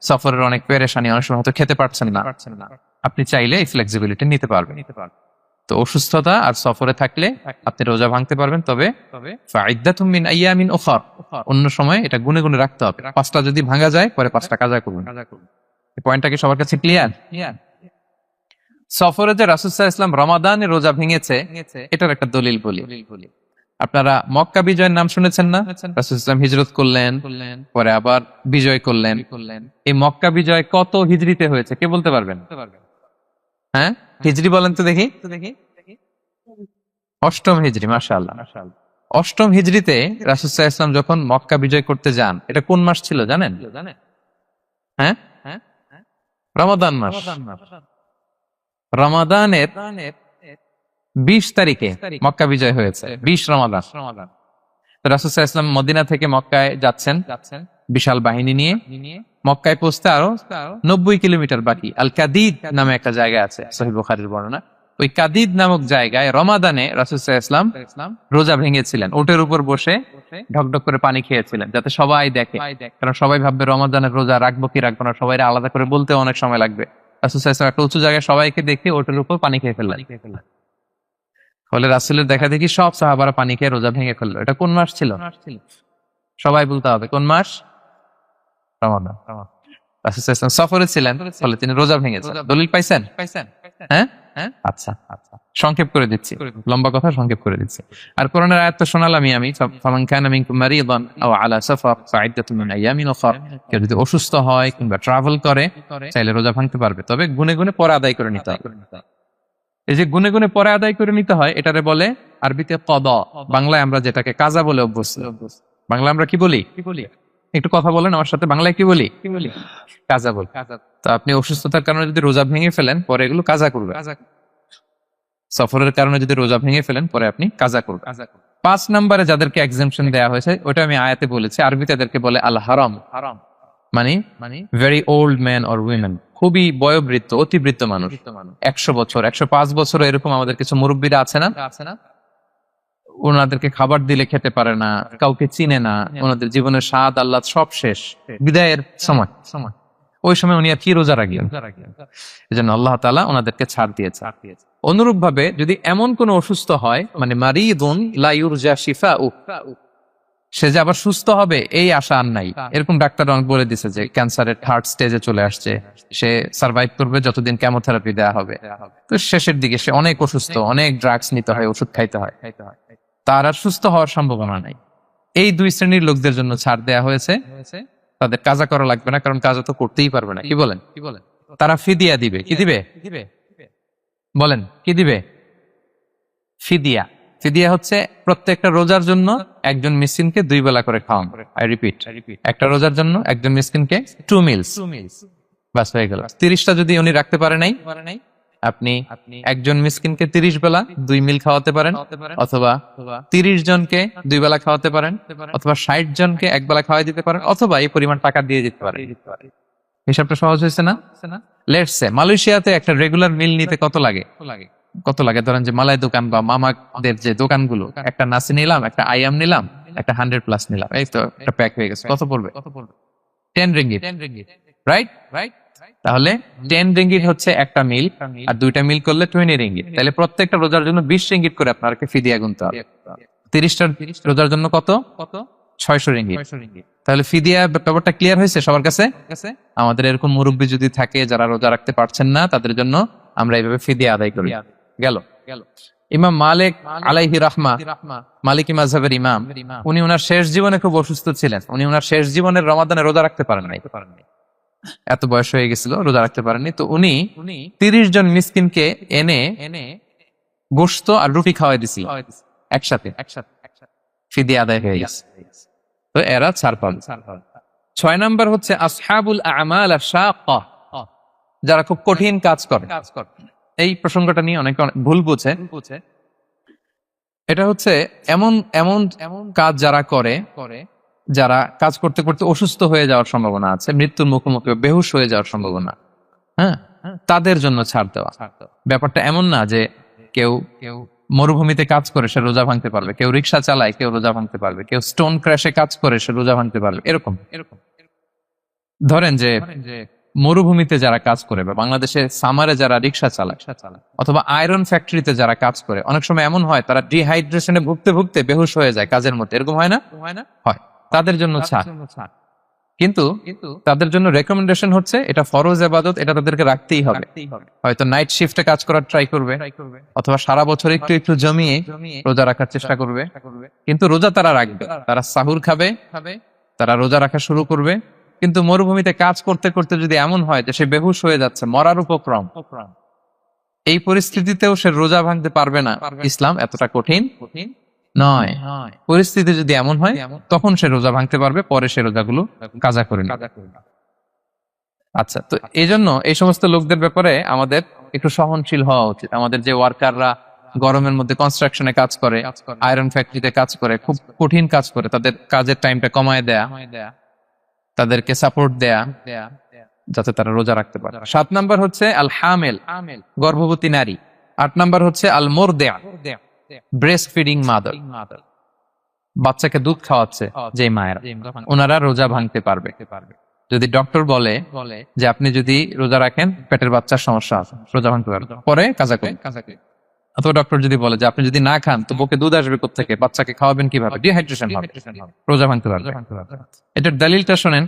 সফরের অনেক পেরেশানি, অনেক সময় হয়তো খেতে পারছেন না, আপনি চাইলে এই ফ্লেক্সিবিলিটি নিতে পারবেন। তো অসুস্থতা আর সফরে থাকলে আপনি রোজা ভাঙতে পারবেন, তবে ফাইদ্দাতুম মিন আইয়ামিন উখর, অন্য সময় এটা গুনে গুনে রাখতে হবে। 5টা যদি ভাঙা যায় পরে 5টা কাজা করবেন। এই পয়েন্টটা কি সবার কাছে ক্লিয়ার? সফরে যে রাসূল সাল্লাল্লাহু আলাইহি ওয়াসাল্লাম রমাদানে রোজা ভেঙেছে, এটার একটা দলিল বলি। আপনারা মক্কা বিজয়ের নাম শুনেছেন না? রাসূল সাল্লাল্লাহু আলাইহি ওয়াসাল্লাম হিজরত করলেন, পরে আবার বিজয় করলেন। এই মক্কা বিজয় কত হিজরিতে হয়েছে কে বলতে পারবেন? হ্যাঁ, হিজরি বলেন তো দেখি। 8ম হিজরি, মাশাআল্লাহ। 8ম হিজরিতে রাসূল সাল্লাল্লাহু আলাইহি ওয়াসাল্লাম যখন মক্কা বিজয় করতে যান, এটা কোন মাস ছিল জানেন? হ্যাঁ, রমাদান মাস। রমাদানের 20 তারিখে মক্কা বিজয় হয়েছে, 20 রমাদান। তো রাসূল সাল্লাল্লাহু আলাইহি ওয়াসাল্লাম মদিনা থেকে মক্কায় যাচ্ছেন বিশাল বাহিনী নিয়ে। মক্কায় পৌঁছতে আরো 90 কিলোমিটার বাকি। আল কাদিদ নামে একটা জায়গা আছে, সহিহ বুখারীর বর্ণনা। ওই কাদিদ নামক জায়গায় রমাদানে রাসূল সাল্লাল্লাহু আলাইহি ওয়াসাল্লাম রোজা ভেঙেছিলেন, ওটের উপর বসে ঢকঢক করে পানি খেয়েছিলেন, যাতে সবাই দেখে। কারণ সবাই ভাববে রমাদানের রোজা রাখবো কি রাখবো না, সবাই আলাদা করে বলতে অনেক সময় লাগবে। রাসূল সাল্লাল্লাহু আলাইহি ওয়াসাল্লাম একটা উঁচু জায়গায় সবাইকে দেখে ওটের উপর পানি খেয়ে ফেললেন। ফলে রাসূলের দেখা দেখি সব সাহাবারা পানি খেয়ে রোজা ভেঙে ফেললো। এটা কোন মাস ছিল? সবাই বলতে হবে কোন মাস? রমাদান। রাসূল সাল্লাল্লাহু আলাইহি ওয়াসাল্লাম সফরে ছিলেন, ফলে তিনি রোজা ভেঙেছেন। দলিল পাইছেন? হ্যাঁ, আচ্ছা, সংক্ষেপ করে দিচ্ছি, লম্বা কথা সংক্ষেপ করে দিচ্ছি। আর কোরআনের আয়াত তো শোনালামই আমি, ফামান কানা মিনকুম মারিদান আও আলা সাফার ফাইদ্দাতুম মিন আইয়ামিন উখর, কেউ যদি অসুস্থ হয় কিংবা ট্রাভেল করে চাইলে রোজা ভাঙতে পারবে, তবে গুনে গুনে পরে আদায় করে নিতে হবে। এই যে গুনে গুনে পরে আদায় করে নিতে হয়, এটারে বলে আরবিতে কদা, বাংলায় আমরা যেটাকে কাজা বলে অভ্যস্ত। বাংলা আমরা কি বলি? একটু কথা বলেন আমার সাথে, বাংলায় কি বলি? কাজা বলি। তো আপনি অসুস্থতার কারণে যদি রোজা ভেঙে ফেলেন পরে এগুলো কাজা করবে। সফরের কারণে যদি রোজা ভেঙে ফেলেন পরে আপনি কাজা করবেন। 5 নম্বরে যাদেরকে এক্সাম্পশন দেয়া হয়েছে ওটা আমি আয়াতে বলেছি, আরবিতে তাদেরকে বলে আল হারাম, মানে very old man or women, খুবই বয়োবৃদ্ধ, অতিবৃদ্ধ মানুষ, 100 বছর 105 বছর এরকম আমাদের কিছু মুরব্বীরা আছে না, ওনাদেরকে খাবার দিলে খেতে পারে না, কাউকে চিনে না, ওনাদের জীবনের স্বাদ আহ্লাদ সব শেষ, বিদায়ের সময়, ওই সময় উনি আর কি রোজা রাখবেন? এজন্য আল্লাহ তাআলা ওনাদেরকে ছাড় দিয়েছে। অনুরূপ ভাবে যদি এমন কোন অসুস্থ হয়, মানে মারিদুন লা ইউরজা শিফাউ, সে যে আবার সুস্থ হবে এই আশা আর নাই, এরকম ডাক্তার অনেক বলে দিছে যে ক্যান্সারের 3rd স্টেজে চলে আসছে, সে সার্ভাইভ করবে যতদিন কেমোথেরাপি দেয়া হবে। তো শেষের দিকে সে অনেক অসুস্থ, অনেক ড্রাগস নিতে হয়, ওষুধ খাইতে হয়, তার আর সুস্থ হওয়ার সম্ভাবনা নাই। এই দুই শ্রেণীর লোকদের জন্য ছাড় দেয়া হয়েছে, তাদের কাজা করা লাগবে না, কারণ কাজা তো করতেই পারবে না। কি বলেন? তারা ফিদিয়া দিবে। কি দিবে বলেন? কি দিবে? ফিদিয়া। ফিদিয়া হচ্ছে প্রত্যেকটা রোজার জন্য একজন মিসকিনকে 2 বেলা করে খাওয়ান। আই রিপিট, একটা রোজার জন্য একজন মিসকিনকে 2 মিলস, বাস হয়ে গেল। 30টা যদি উনি রাখতে পারে নাই, আপনি একজন মিসকিনকে 30 বেলা 2 মিল খাওয়াতে পারেন, অথবা 30 জনকে 2 বেলা খাওয়াতে পারেন, অথবা 60 জনকে 1 বেলা খাওয়াই দিতে পারেন, অথবা এই পরিমাণ টাকা দিয়ে দিতে পারেন। হিসাবটা সহজ হয়েছে না? লেটস সে মালয়েশিয়াতে একটা রেগুলার মিল নিতে কত লাগে? ধরেন যে মালাই দোকান বা মামাদের যে দোকানগুলো, একটা নাসি নিলাম, একটা আইয়াম নিলাম, একটা 100+ নিলাম, এই তো একটা প্যাক হয়ে গেছে। কত পড়বে? 10 রিঙ্গিট, রাইট? তাহলে 10 রিঙ্গিট হচ্ছে একটা মিল, আর 2টা মিল করলে 20 রিঙ্গিট। তাহলে প্রত্যেকটা রোজার জন্য 20 রিঙ্গিট করে আপনাকে ফিদিয়া গুনতে হবে। 30টা রোজার জন্য কত? 600 রিঙ্গিট। তাহলে ফিদিয়া ব্যাপারটা ক্লিয়ার হয়েছে সবার কাছে? আমাদের এরকম মুরব্বী যদি থাকে যারা রোজা রাখতে পারছেন না, তাদের জন্য আমরা এইভাবে ফিদিয়া আদায় করি। গেল। ইমাম মালিক আলাইহি রাহমা, মালিকি মাযহাবের ইমাম, উনি ওনার শেষ জীবনে খুব অসুস্থ ছিলেন। উনি ওনার শেষ জীবনের রমাদানে রোজা রাখতে পারেন নাই, এত বয়স হয়ে গেছিল, রোজা রাখতে পারেননি। তো উনি 30 জন মিসকিনকে এনে গোশত আর রুটি খাওয়াই দিছিল একসাথে। ফিদিয়া আদায় হয়ে গেছে, তো এরা ছাড় পাবে। 6 নাম্বার হচ্ছে আসহাবুল আমাল আশ-শাক্কা, যারা খুব কঠিন কাজ করে। এই প্রসঙ্গটা নিয়ে অনেকে ভুল বুঝে। এটা হচ্ছে এমন এমন কাজ যারা করে, যারা কাজ করতে করতে অসুস্থ হয়ে যাওয়ার সম্ভাবনা আছে, মৃত্যুর মুখোমুখি, বেহুশ হয়ে যাওয়ার সম্ভাবনা, হ্যাঁ, তাদের জন্য ছাড় দেওয়া। ব্যাপারটা এমন না যে কেউ মরুভূমিতে কাজ করে সে রোজা ভাঙতে পারবে, কেউ রিক্সা চালায় কেউ রোজা ভাঙতে পারবে, কেউ স্টোন ক্র্যাশে কাজ করে সে রোজা ভাঙতে পারবে, এরকম। ধরেন যে মরুভূমিতে যারা কাজ করে, বা বাংলাদেশে সামারে যারা রিক্সা চালায়, অথবা আয়রন ফ্যাক্টরিতে যারা কাজ করে, অনেক সময় এমন হয় তারা ডিহাইড্রেশনে ভুগতে ভুগতে বেহুশ হয়ে যায় কাজের মধ্যে, এরকম হয় না? হয়। তাদের জন্য ছাড়, কিন্তু তাদের জন্য রেকমেন্ডেশন হচ্ছে এটা ফরজ ইবাদত, এটা তাদেরকে রাখতেই হবে। হয়তো নাইট শিফটে কাজ করার ট্রাই করবে, অথবা সারা বছর একটু একটু জমিয়ে রোজা রাখার চেষ্টা করবে, কিন্তু রোজা তারা রাখবে। তারা সাহুর খাবে, তারা রোজা রাখা শুরু করবে। কিন্তু মরুভূমিতে কাজ করতে করতে যদি এমন হয় যে সে বেহুশ হয়ে যাচ্ছে, মরার উপক্রম, এই পরিস্থিতিতেও সে রোজা ভাঙতে পারবে না, ইসলাম এতটা কঠিন নয়। পরিস্থিতি যদি এমন হয় তখন সে রোজা ভাঙতে পারবে, পরে সে রোজাগুলো কাজা করে নেবে। আচ্ছা, তো এই জন্য এই সমস্ত লোকদের ব্যাপারে আমাদের একটু সহনশীল হওয়া উচিত। আমাদের যে ওয়ার্কাররা গরমের মধ্যে কনস্ট্রাকশনে কাজ করে, আয়রন ফ্যাক্টরিতে কাজ করে, খুব কঠিন কাজ করে, তাদের কাজের টাইমটা কমায় দেয়া, তাদেরকে সাপোর্ট দেয়া, যাতে তারা রোজা রাখতে পারে। 7 নাম্বার হচ্ছে আল হামেল, গর্ভবতী নারী। 8 নাম্বার হচ্ছে আল মুরদিআ, ব্রেস্ট ফিডিং মাদার, বাচ্চাকে দুধ খাওয়াচ্ছে যে মায়েরা, ওনারা রোজা ভাঙতে পারবে যদি ডক্টর বলে যে আপনি যদি রোজা রাখেন পেটের বাচ্চার সমস্যা আছে, রোজা ভাঙতে পারবে, পরে কাজা করেন। অথবা ডক্টর যদি বলে যে আপনি যদি না খান তো বুকে দুধ আসবে কোত্থেকে, বাচ্চাকে খাওয়াবেন কিভাবে, ডিহাইড্রেশন হবে, রোজা ভাঙতে পারবে। এটার দলিলটা শোনেন,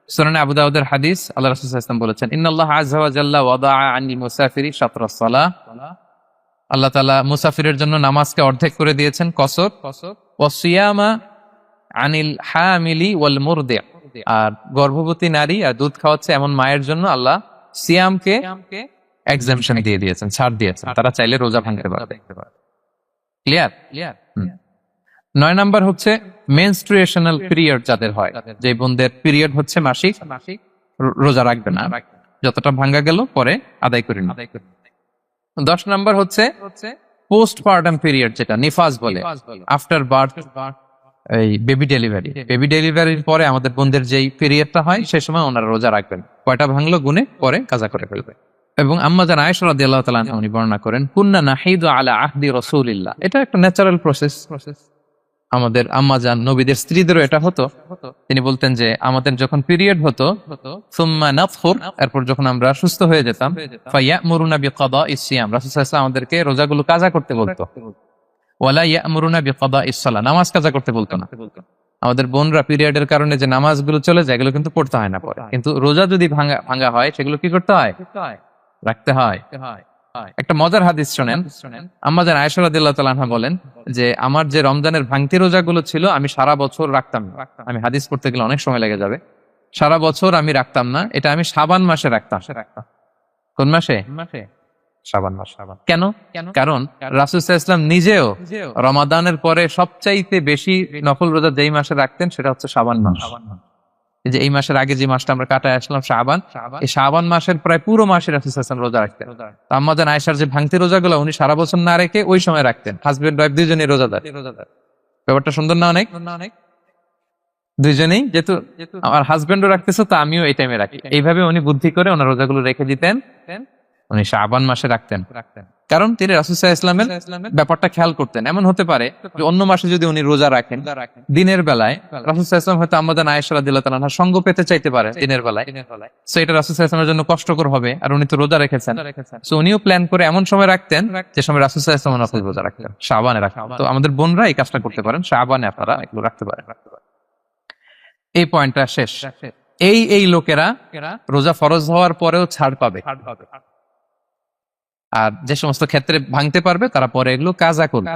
সুনানে আবু দাউদের হাদিস, আল্লাহ রাসূল সাল্লাল্লাহু আলাইহি ওয়াসাল্লাম বলেছেন, ইন্নাল্লাহ আযজা ওয়া জাল্লা ওয়াদাআ আনিল মুসাফিরি শাতরাস সালাহ, আল্লাহ তাআলা মুসাফিরের জন্য নামাজকে অর্ধেক করে দিয়েছেন, কসর, ওয়া সিয়ামা আনিল হামিলি ওয়াল মুরদিআ, আর গর্ভবতী নারী আর দুধ খাওয়াচ্ছে এমন মায়ের জন্য আল্লাহ সিয়ামকে এক্সাম্পশন দিয়ে দিয়েছেন, ছাড় দিয়েছেন, তারা চাইলে রোজা ভাঙতে পারবে। ক্লিয়ার? 9 নাম্বার হচ্ছে মেনস্ট্রুয়েশনাল পিরিয়ড যাদের হয়, যে বোনদের পিরিয়ড হচ্ছে মাসিক, রোজা রাখবে না, যতটা ভাঙ্গা গেল পরে আদায় করে নিন। 10 নাম্বার হচ্ছে পোস্টপার্টাম পিরিয়ড, যেটা নিফাস বলে, আফটার বার্থ, এই বেবি ডেলিভারি। বেবি ডেলিভারির পরে আমাদের বোনদের যেই পিরিয়ডটা হয় সেই সময় ওনারা রোজা রাখবেন, কয়টা ভাঙলো গুনে পরে কাজা করে ফেলবে। এবং আম্মা জান আয়েশা রাদিয়াল্লাহু তাআলা আনহা উনি বর্ণনা করেন, কুন্না নাহিদু আলা আহদি রাসূলিল্লাহ, এটা একটা ন্যাচারাল প্রসেস। আমাদের আম্মা জান নবীদের স্ত্রীদেরও এটা হতো। তিনি বলতেন যে আমাদের যখন পিরিয়ড হতো, সুম্মা নাতহুর, এরপর যখন আমরা সুস্থ হয়ে যেতাম, ফায়ামুরুনা বিকাদাইস সিয়াম, রাসূল সাল্লাল্লাহু আলাইহি ওয়াসাল্লাম আমাদেরকে রোজাগুলো কাজা করতে বলতো, ওয়ালা ইয়ামুরুনা বিকাদাইস সালাহ, নামাজ কাজা করতে বলতো না। আমাদের বোনরা পিরিয়ডের কারণে যে নামাজগুলো চলে যায় এগুলো কিন্তু পড়তে হয় না পরে, কিন্তু রোজা যদি ভাঙা হয় সেগুলো কি করতে হয়? রাখতে হয়। একটা মজার হাদিস শোনেন। আম্মা জান আয়েশা রাদিয়াল্লাহু তাআলা আনহা বলেন যে আমার যে রমজানের ভাঙতি রোজাগুলো ছিল আমি সারা বছর রাখতাম না। আমি হাদিস পড়তে গেলে অনেক সময় লেগে যাবে। সারা বছর আমি রাখতাম না, এটা আমি শাবান মাসে রাখতাম। কোন মাসে? শাবান মাস। কেন? কারণ রাসূল সাল্লাল্লাহু আলাইহি ওয়াসাল্লাম নিজেও রমাদানের পরে সবচাইতে বেশি নফল রোজা যেই মাসে রাখতেন সেটা হচ্ছে শাবান মাস। এই যে এই মাসের আগে যে মাসটা আমরা কাটায় আসলাম শাবান, এই শাবান মাসের প্রায় পুরো মাসে রাসূল সাল্লাল্লাহু আলাইহি ওয়াসাল্লাম রোজা রাখতেন। তো আম্মা জান আয়েশার যে ভাঙতি রোজাগুলো উনি সারা বছর না রেখে ওই সময় রাখতেন। হাজবেন্ড ওয়াইফ দুইজনই রোজাদার। ব্যাপারটা সুন্দর না অনেক? দুইজনেই যেহেতু আমার হাজবেন্ডও রাখতেছে তো আমিও এই টাইমে রাখি। এইভাবে উনি বুদ্ধি করে ওনার রোজাগুলো রেখে দিতেন, উনি শাবান মাসে রাখতেন। কারণ তিনি রাসূল সাল্লাল্লাহু আলাইহি ওয়াসাল্লামের ব্যাপারটা খেয়াল করতেন। এমন হতে পারে যে অন্য মাসে যদি উনি রোজা রাখেন দিনের বেলায়, রাসূল সাল্লাল্লাহু আলাইহি ওয়াসাল্লাম হয়তো আম্মা জান আয়েশা রাদিয়াল্লাহু তাআলা আনহার সঙ্গ পেতে চাইতে পারে দিনের বেলায়। সো এটা রাসূল সাল্লাল্লাহু আলাইহি ওয়াসাল্লামের জন্য কষ্টকর হবে, আর উনি তো রোজা রেখেছেন। সো উনিও প্ল্যান করে এমন সময় রাখতেন যে সময় রাসূল সাল্লাল্লাহু আলাইহি ওয়াসাল্লাম নফল রোজা রাখতেন, শাবানে রাখতেন। তো আমাদের বোনরা এই কাজটা করতে পারেন, শাবানে আপনারা এগুলো রাখতে পারেন। এই পয়েন্টটা শেষ। এই লোকেরা রোজা ফরজ হওয়ার পরেও ছাড় পাবে, আর যে সমস্ত ক্ষেত্রে ভাঙতে পারবে তারা পরে এগুলো কাজা করবে।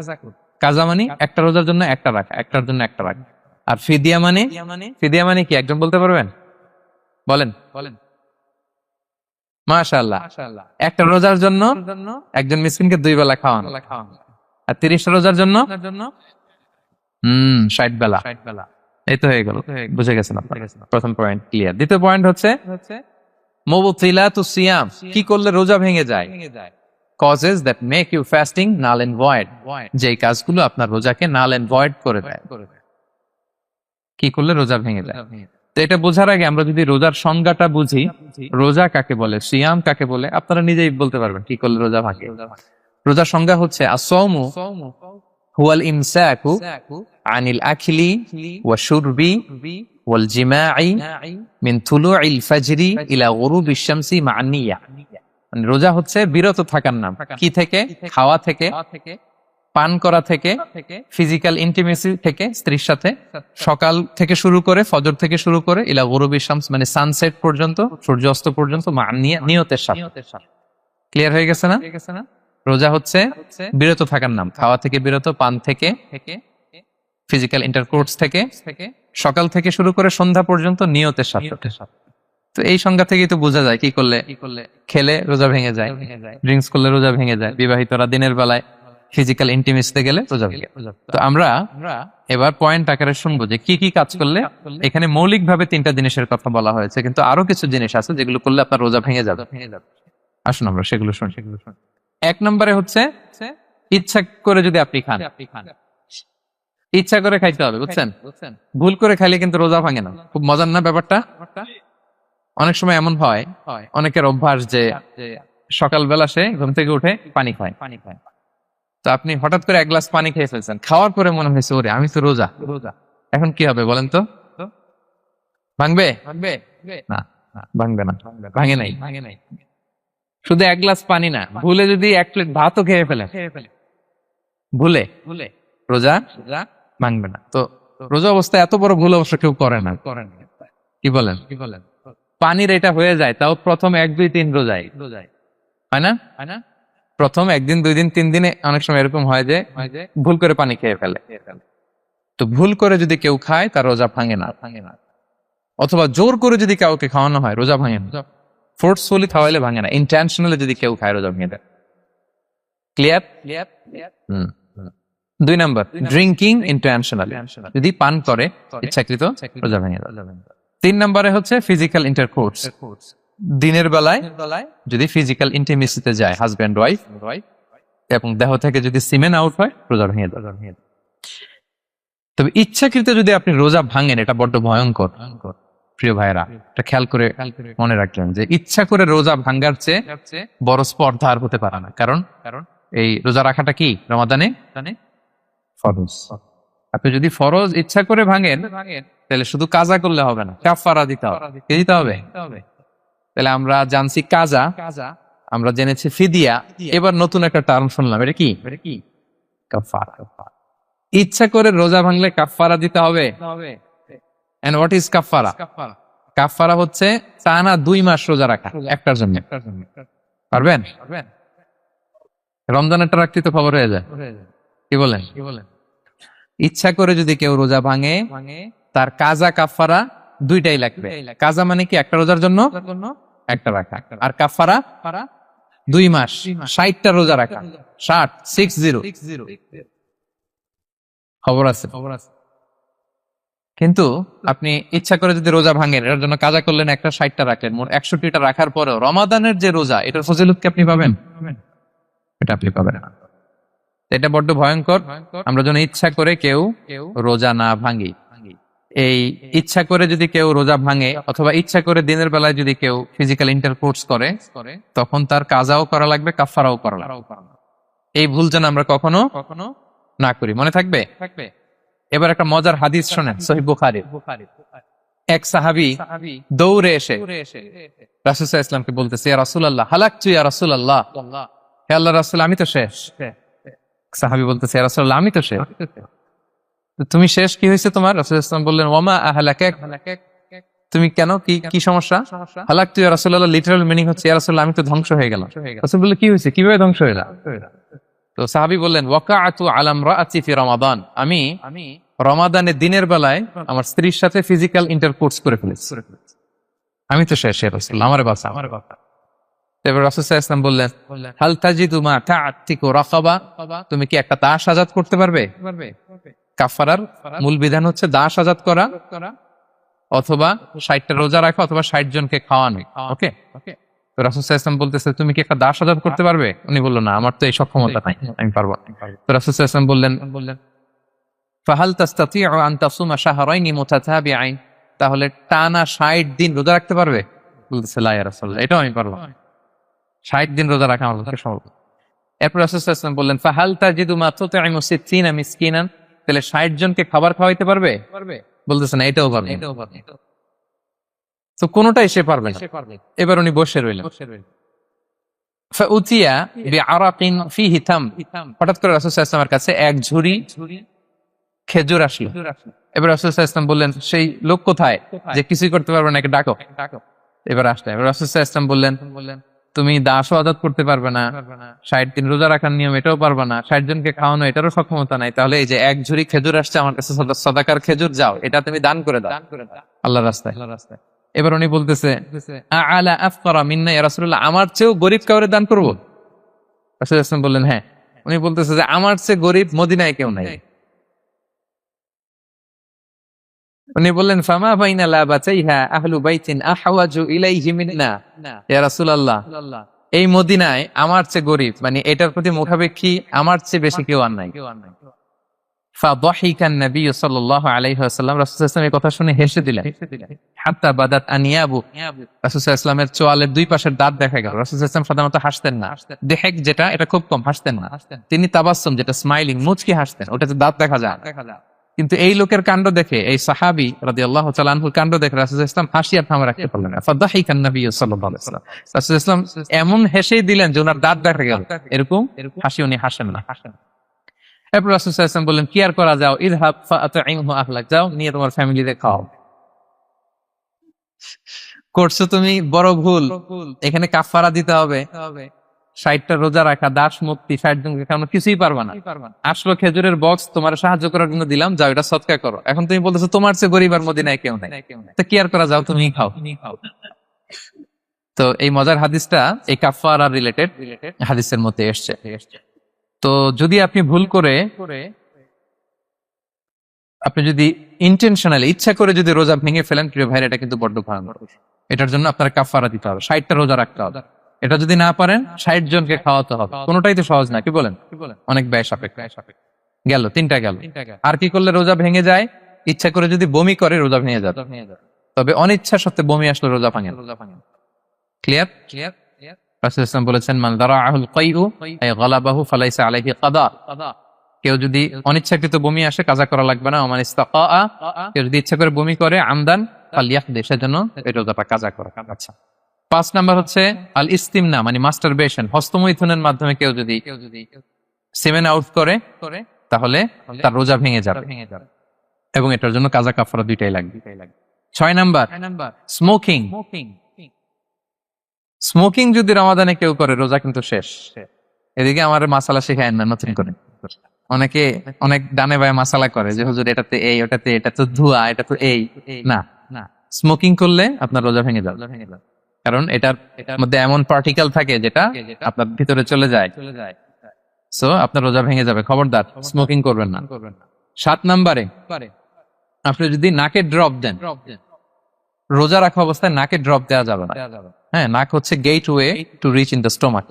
কাজা মানে একটা রোজার জন্য একটা রাখা, একটার জন্য একটা রাখা। আর ফিদিয়া মানে কি একজন বলতে পারবেন? বলেন। মাশাআল্লাহ, একটা রোজার জন্য একজন মিসকিনকে 2 বেলা খাওয়ানো, আর 30 রোজার জন্য 60 বেলা। এই তো হয়ে গেল, বুঝে গেছেন আপনারা। প্রথম পয়েন্ট ক্লিয়ার। দ্বিতীয় পয়েন্ট হচ্ছে মুবতিলাতুস সিয়াম, কি করলে রোজা ভেঙে যায়। causes that make you fasting null and void, যেই কাজগুলো আপনার রোজাকে null and void করে দেয়। কি করলে রোজা ভেঙে যায়। তো এটা বোঝার আগে আমরা যদি রোজার সংজ্ঞাটা বুঝি, রোজা কাকে বলে, সিয়াম কাকে বলে, আপনারা নিজেই বলতে পারবেন কি করলে রোজা ভাঙে। রোজার সংজ্ঞা হচ্ছে আসওমু হুয়াল ইমসাকু আনিল আখলি ওয়া শুরবি ওয়াল জিমাই মিন তুলুইল ফাজরি ইলা গুরুবিশ শামসি মা নিয়া। রোজা হচ্ছে বিরত থাকার নাম। কি থেকে? খাওয়া থেকে, পান করা থেকে, ফিজিক্যাল ইন্টিমেসি থেকে স্ত্রীর সাথে, সকাল থেকে শুরু করে, ফজর থেকে শুরু করে ইলা গুরুবিশ শামস মানে সানসেট পর্যন্ত, সূর্যাস্ত পর্যন্ত, মা নিয়তের সাথে। ক্লিয়ার হয়ে গেছে না? রোজা হচ্ছে বিরত থাকার নাম। খাওয়া থেকে বিরত, পান থেকে, ফিজিক্যাল ইন্টারকোর্স থেকে, সকাল থেকে শুরু করে সন্ধ্যা পর্যন্ত নিয়তের সাথে। তো এই সংজ্ঞা থেকেই তো বোঝা যায় কি করলে খেলে রোজা ভেঙে যায়, ড্রিঙ্কস করলে রোজা ভেঙে যায়, বিবাহিতরা দিনের বেলায় ফিজিক্যাল ইন্টিমেসিতে গেলে রোজা ভেঙে। তো আমরা এবার পয়েন্ট আকারে শুনবো যে কি কি কাজ করলে। এখানে মৌলিকভাবে 3টা জিনিসের কথা বলা হয়েছে, কিন্তু আরো কিছু জিনিস আছে যেগুলো করলে আপনার রোজা ভেঙে যাবে। আসুন আমরা সেগুলো শুনি। 1 নম্বরে হচ্ছে ইচ্ছা করে যদি আপনি খান, ইচ্ছা করে খাইতে হবে, বুঝছেন? ভুল করে খাইলে কিন্তু রোজা ভাঙে না। খুব মজার না ব্যাপারটা? অনেক সময় এমন হয়, অনেকের অভ্যাস যে সকালবেলা সে ঘুম থেকে উঠে পানি খায়। তো আপনি হঠাৎ করে 1 গ্লাস পানি খেয়ে ফেলছেন, খাওয়ার পরে মনে হয়েছে ওরে আমি তো রোজা, এখন কি হবে বলেন তো? ভাঙবে না? ভাঙবে না, ভাঙে নাই। শুধু 1 গ্লাস পানি না, ভুলে যদি 1 প্লেট ভাতও খেয়ে ফেলে, ভুলে রোজা ভাঙবে না। তো রোজা অবস্থায় এত বড় ভুল অবশ্য কেউ করে না। কি বলেন? পানির এটা হয়ে যায়, তাও প্রথম 1, 2, 3 রোজায়, হয় না? প্রথম 1 দিন 2 দিন 3 দিনে অনেক সময় এরকম হয় যে ভুল করে পানি খেয়ে ফেলে। তো ভুল করে যদি কেউ খায় তার রোজা ভাঙে না। অথবা জোর করে যদি কাউকে খাওয়ানো হয় রোজা ভাঙে না। ফোর্সফুলি খাওয়াইলে ভাঙে না। ইন্টেনশনালি যদি কেউ খায় রোজা ভেঙে দেয়। ক্লিয়ার? 2 নাম্বার ড্রিঙ্কিং ইন্টেনশনালি, যদি পান করে ইচ্ছাকৃত রোজা ভেঙে দেয়। 3 নম্বরে হচ্ছে ফিজিক্যাল ইন্টারকোর্স, দিনের বেলায় যদি ফিজিক্যাল ইন্টিমেসিতে যায় হাজব্যান্ড ওয়াইফ, এবং দেহ থেকে যদি সিমেন আউট হয় রোজা ভেঙে দেয়। তবে ইচ্ছাকৃত যদি আপনি রোজা ভাঙেন, এটা বড্ড ভয়ঙ্কর। প্রিয় ভাইরা, এটা খেয়াল করে মনে রাখলেন যে ইচ্ছা করে রোজা ভাঙার চেয়ে বড় স্পর্ধা আর হতে পারে না। কারণ এই রোজা রাখাটা কি রমাদানে ফরজ। আপনি যদি ফরজ ইচ্ছা করে ভাঙেন তাহলে শুধু কাজা করলে হবে না, কাফারা দিতে হবে। তাহলে আমরা জানছি কাজা, আমরা জেনেছি ফিদিয়া, এবার নতুন একটা টার্ম শুনলাম, এটা কি? কাফারা। ইচ্ছা করে রোজা ভাঙলে কাফারা দিতে হবে। এন্ড হোয়াট ইজ কাফারা? কাফারা হচ্ছে টানা 2 মাস রোজা রাখা একটার জন্য। পারবেন? রমজানেরটা রাখতে তো খবর হয়ে যায়। কি বলেন? ইচ্ছা করে যদি কেউ রোজা ভাঙে, তার কাজা কাফারা দুইটাই লাগবে। কাজা মানে কি? একটা রোজার জন্য একটা রাখা, আর কাফারা 2 মাস 60টা রোজা রাখা। 60 খবর আছে। কিন্তু আপনি ইচ্ছা করে যদি রোজা ভাঙেন, এটার জন্য কাজা করলেন, একটা 60টা রাখলেন, মোট 61টা রাখার পরেও রমাদানের যে রোজা, এটার ফজিলত কি আপনি পাবেন? এটা আপনি পাবেন না। এটা বড্ড ভয়ঙ্কর। আমরা যেন ইচ্ছা করে কেউ রোজা না ভাঙি। এই ইচ্ছা করে যদি কেউ রোজা ভাঙে, অথবা ইচ্ছা করে দিনের বেলায় যদি কেউ ফিজিক্যাল ইন্টারকোর্স করে, তখন তার কাজাও করা লাগবে, কাফারাও করা লাগবে। এই ভুল যেন আমরা কখনো না করি। মনে থাকবে? এবার একটা মজার হাদিস শোনেন, সহিহ বুখারী। এক সাহাবী দৌড়ে এসে রাসূল সাল্লাল্লাহু আলাইহি ওয়াসাল্লামকে বলতেছে, ইয়া রাসূলুল্লাহ, হালাকতু ইয়া রাসূলুল্লাহ, হে আল্লাহর রাসূল, আমি তো শেষ। সাহাবী বলতেছে, ইয়া রাসূলুল্লাহ, আমি তো শেষ। তুমি শেষ, কি হয়েছে তোমার? রাসূল সাল্লাল্লাহু আলাইহি ওয়াসাল্লাম বললেন, ওয়ামা আহলাকাক, তুমি কেন, কি সমস্যা? হালাকতু ইয়া রাসূলুল্লাহ লিটারাল মিনিং হচ্ছে, ইয়া রাসূলুল্লাহ, আমি তো ধ্বংস হয়ে গেলাম। রাসূল বললেন, কি হয়েছে, কিভাবে ধ্বংস হয়ে গেলাম? তো সাহাবী বললেন, ওয়াকাআতু আলা ইমরাআতি ফি রমাদান, আমি রমাদানের দিনের বেলায় আমার স্ত্রীর সাথে ফিজিক্যাল ইন্টারকোর্স করে ফেলেছি, আমি তো শেষ, ইয়া রাসূলুল্লাহ, আমারে বাঁচা। এবার রাসূল সাল্লাল্লাহু আলাইহি ওয়াসাল্লাম বললেন, হাল তাজিদু মা তা'তিকু রাকাবা, তুমি কি একটা দাস আজাদ করতে পারবে? কাফারার মূল বিধান হচ্ছে দাস আজাদ করা, অথবা 60টা রোজা রাখা, অথবা 60 জনকে খাওয়ানো। ওকে, তো রাসূল সাল্লাল্লাহু আলাইহি ওয়াসাল্লাম বলতেছে, তুমি কি একটা দাস আজাদ করতে পারবে? উনি বলল, না, আমার তো এই সক্ষমতা নাই, আমি পারবো না। তো রাসূল সাল্লাল্লাহু আলাইহি ওয়াসাল্লাম বললেন, ফাহাল তাস্তাতিউ আন তাসুমা শাহরাইনি মুতাতাবিআইন, তাহলে টানা 60 দিন রোজা রাখতে পারবে? বলতেছে, লা ইয়া রাসূলুল্লাহ, এটাও আমি পারবো না, 60 দিন রোজা রাখা আমার পক্ষে সম্ভব না। এরপর রাসূল সাল্লাল্লাহু আলাইহি ওয়াসাল্লাম বললেন, ফাহাল তাজিদু মা তুতঈমু 60 মিসকিনান, তাহলে 60 জনকে খাবার খাওয়াইতে পারবে? বলতেছে, না, এটাও পারবে। তো কোনোটাই সে পারবে না। এবার উনি বসে রইলেন। ফাউতিয়া বিআরাকিন ফিহি তাম, হঠাৎ করে রাসূল সাল্লাল্লাহু আলাইহি ওয়াসাল্লামের কাছে এক ঝুড়ি খেজুর আসলো। এবার রাসূল সাল্লাল্লাহু আলাইহি ওয়াসাল্লাম বললেন, সেই লোক কোথায় যে কিছুই করতে পারবে না, একে ডাকো। এবার আসলে এবার রাসূল সাল্লাল্লাহু আলাইহি ওয়াসাল্লাম বললেন, তুমি দাসও আজাদ করতে পারবে না, 60 দিন রোজা রাখার নিয়ম এটাও পারবে না, 60 জনকে খাওয়ানো এটারও সক্ষমতা নাই, তাহলে এই যে এক ঝুড়ি খেজুর আসছে আমার কাছে, সাদাকার খেজুর, যাও, এটা তুমি দান করে দাও আল্লাহর রাস্তায়। এবার উনি বলতেছে, আলা আফকারা মিন্না ইয়া রাসূলুল্লাহ, আমার চেয়েও গরীব কাউরে দান করব? রাসূল সাল্লাল্লাহু আলাইহি ওয়াসাল্লাম বললেন, হ্যাঁ। উনি বলতেছে যে আমার চেয়ে গরীব মদিনায় কেউ নাই। উনি বললেন, ফামা বাইনা লাবাতাইহা আহলু বাইতিন আহওয়াজু ইলাইহি মিন্না ইয়া রাসূলুল্লাহ, এই মদিনায় আমার চেয়ে গরীব, মানে এটার প্রতি মুখাপেক্ষী আমার চেয়ে বেশি কেউ আর নাই। ফাদাহিকান নবী সাল্লাল্লাহু আলাইহি ওয়াসাল্লাম, রাসূল সাল্লাল্লাহু আলাইহি ওয়াসাল্লাম এই কথা শুনে হেসে দিলেন। হাত্তা বাদাত আনিয়াবু, রাসূল সাল্লাল্লাহু আলাইহি ওয়াসাল্লামের চোয়ালের দুই পাশের দাঁত দেখা গেল। রাসূল সাল্লাল্লাহু আলাইহি ওয়াসাল্লাম সাধারণত হাসতেন না, দেহেক যেটা, এটা খুব কম, হাসতেন না। তিনি তাবাসসুম, যেটা স্মাইলিং, মুচকি হাসতেন, ওটাতে দাঁত দেখা যায়। কিন্তু এই লোকের কাণ্ড দেখে, এই সাহাবী রাদিয়াল্লাহু তাআলা আনহুর কাণ্ড দেখে রাসূল সাল্লাল্লাহু আলাইহি ওয়াসাল্লাম হাসি আর থামা রাখতে পারলেন না। ফাদাহিকান নবী সাল্লাল্লাহু আলাইহি ওয়াসাল্লাম, রাসূল সাল্লাল্লাহু আলাইহি ওয়াসাল্লাম এমন হেসেই দিলেন যে ওনার দাঁত দেখা গেল, এরকম হাসি উনি হাসেন না। এরপর রাসূল সাল্লাল্লাহু আলাইহি ওয়াসাল্লাম বললেন, কি আর করা, যাও, ইযহাব ফাআতঈমহু আহলাক, যাও, নিয়ে তোমার ফ্যামিলিতে খাও। করছো তুমি বড় ভুল, এখানে কাফারা দিতে হবে, 60টা রোজা রাখা, দাস মুক্তি, 60 জনকে খাওয়ানো, কিছুই পারবা না। আসলো খেজুরের বক্স, তোমার সাহায্য করার জন্য দিলাম, যাও, এটা সদকা করো। এখন তুমি বলতেছো তোমার চেয়ে গরীব আর মদিনায় কেউ নাই, তো কি আর করা, যাও, তুমি খাও। তো এই মজার হাদিসটা এই কাফারা রিলেটেড হাদিসের মধ্যে এসছে। তো যদি আপনি ভুল করে, আপনি যদি ইন্টেনশনালি, ইচ্ছা করে যদি রোজা ভেঙে ফেলেন, প্রিয় ভাইরা, এটা কিন্তু বড্ড ভয়ানক। এটার জন্য আপনার কাফারা দিতে হবে, 60টা রোজা রাখতে হবে। এটা যদি না পারেন, 60 জনকে খাওয়াতে হবে। কোনোটাই তো সহজ না, কি বলেন? অনেক ব্যয় সাপেক্ষ। গেল 3টা গেল। আর কি করলে রোজা ভেঙে যায়? ইচ্ছা করে যদি বমি করে, রোজা ভেঙে যায়। তবে অনিচ্ছা সত্ত্বে বমি আসলে রোজা ভাঙে। ক্লিয়ার? রাসূল সাল্লাল্লাহু আলাইহি ওয়াসাল্লাম বলেছেন, মান দারাআহুল কাইউ আই গালাবাহু ফালাইসা আলাইহি কাদা, কেউ যদি অনিচ্ছাকৃত বমি আসে, কাজা করা লাগবে না। ওমান ইস্তাকা, কেউ যদি ইচ্ছা করে বমি করে, আমদান ফালইয়াকদি, সেজন্য এই রোজাটা কাজা করা। আচ্ছা, 5 নাম্বার হচ্ছে আল ইস্তিমনা, মানে মাস্টারবেশন, হস্তমৈথুনের মাধ্যমে কেউ যদি সেমেন আউট করে, তাহলে তার রোজা ভেঙে যাবে, এবং এটার জন্য কাজা কাফারা দুইটাই লাগবে। 6 নাম্বার স্মোকিং। স্মোকিং যদি রমাদানে কেউ করে, রোজা কিন্তু শেষ। এদিকে আমার মাসালা শেখায় না নতুন করে। অনেকে অনেক ডানে বায়ে মাসালা করে যে হুজুর এটাতে এই, ওটাতে এটা তো ধোঁয়া, এটা তো এই না। স্মোকিং করলে আপনার রোজা ভেঙে যাবে, কারণ এটার মধ্যে এমন পার্টিকেল থাকে যেটা আপনার ভিতরে চলে যায়, সো আপনার রোজা ভেঙে যাবে। খবরদার স্মোকিং করবেন না। 7 নম্বরে আপনি যদি নাকে ড্রপ দেন, রোজা রাখা অবস্থায় নাকে ড্রপ দেওয়া যাবে না। হ্যাঁ, নাক হচ্ছে gateway to reach in the stomach.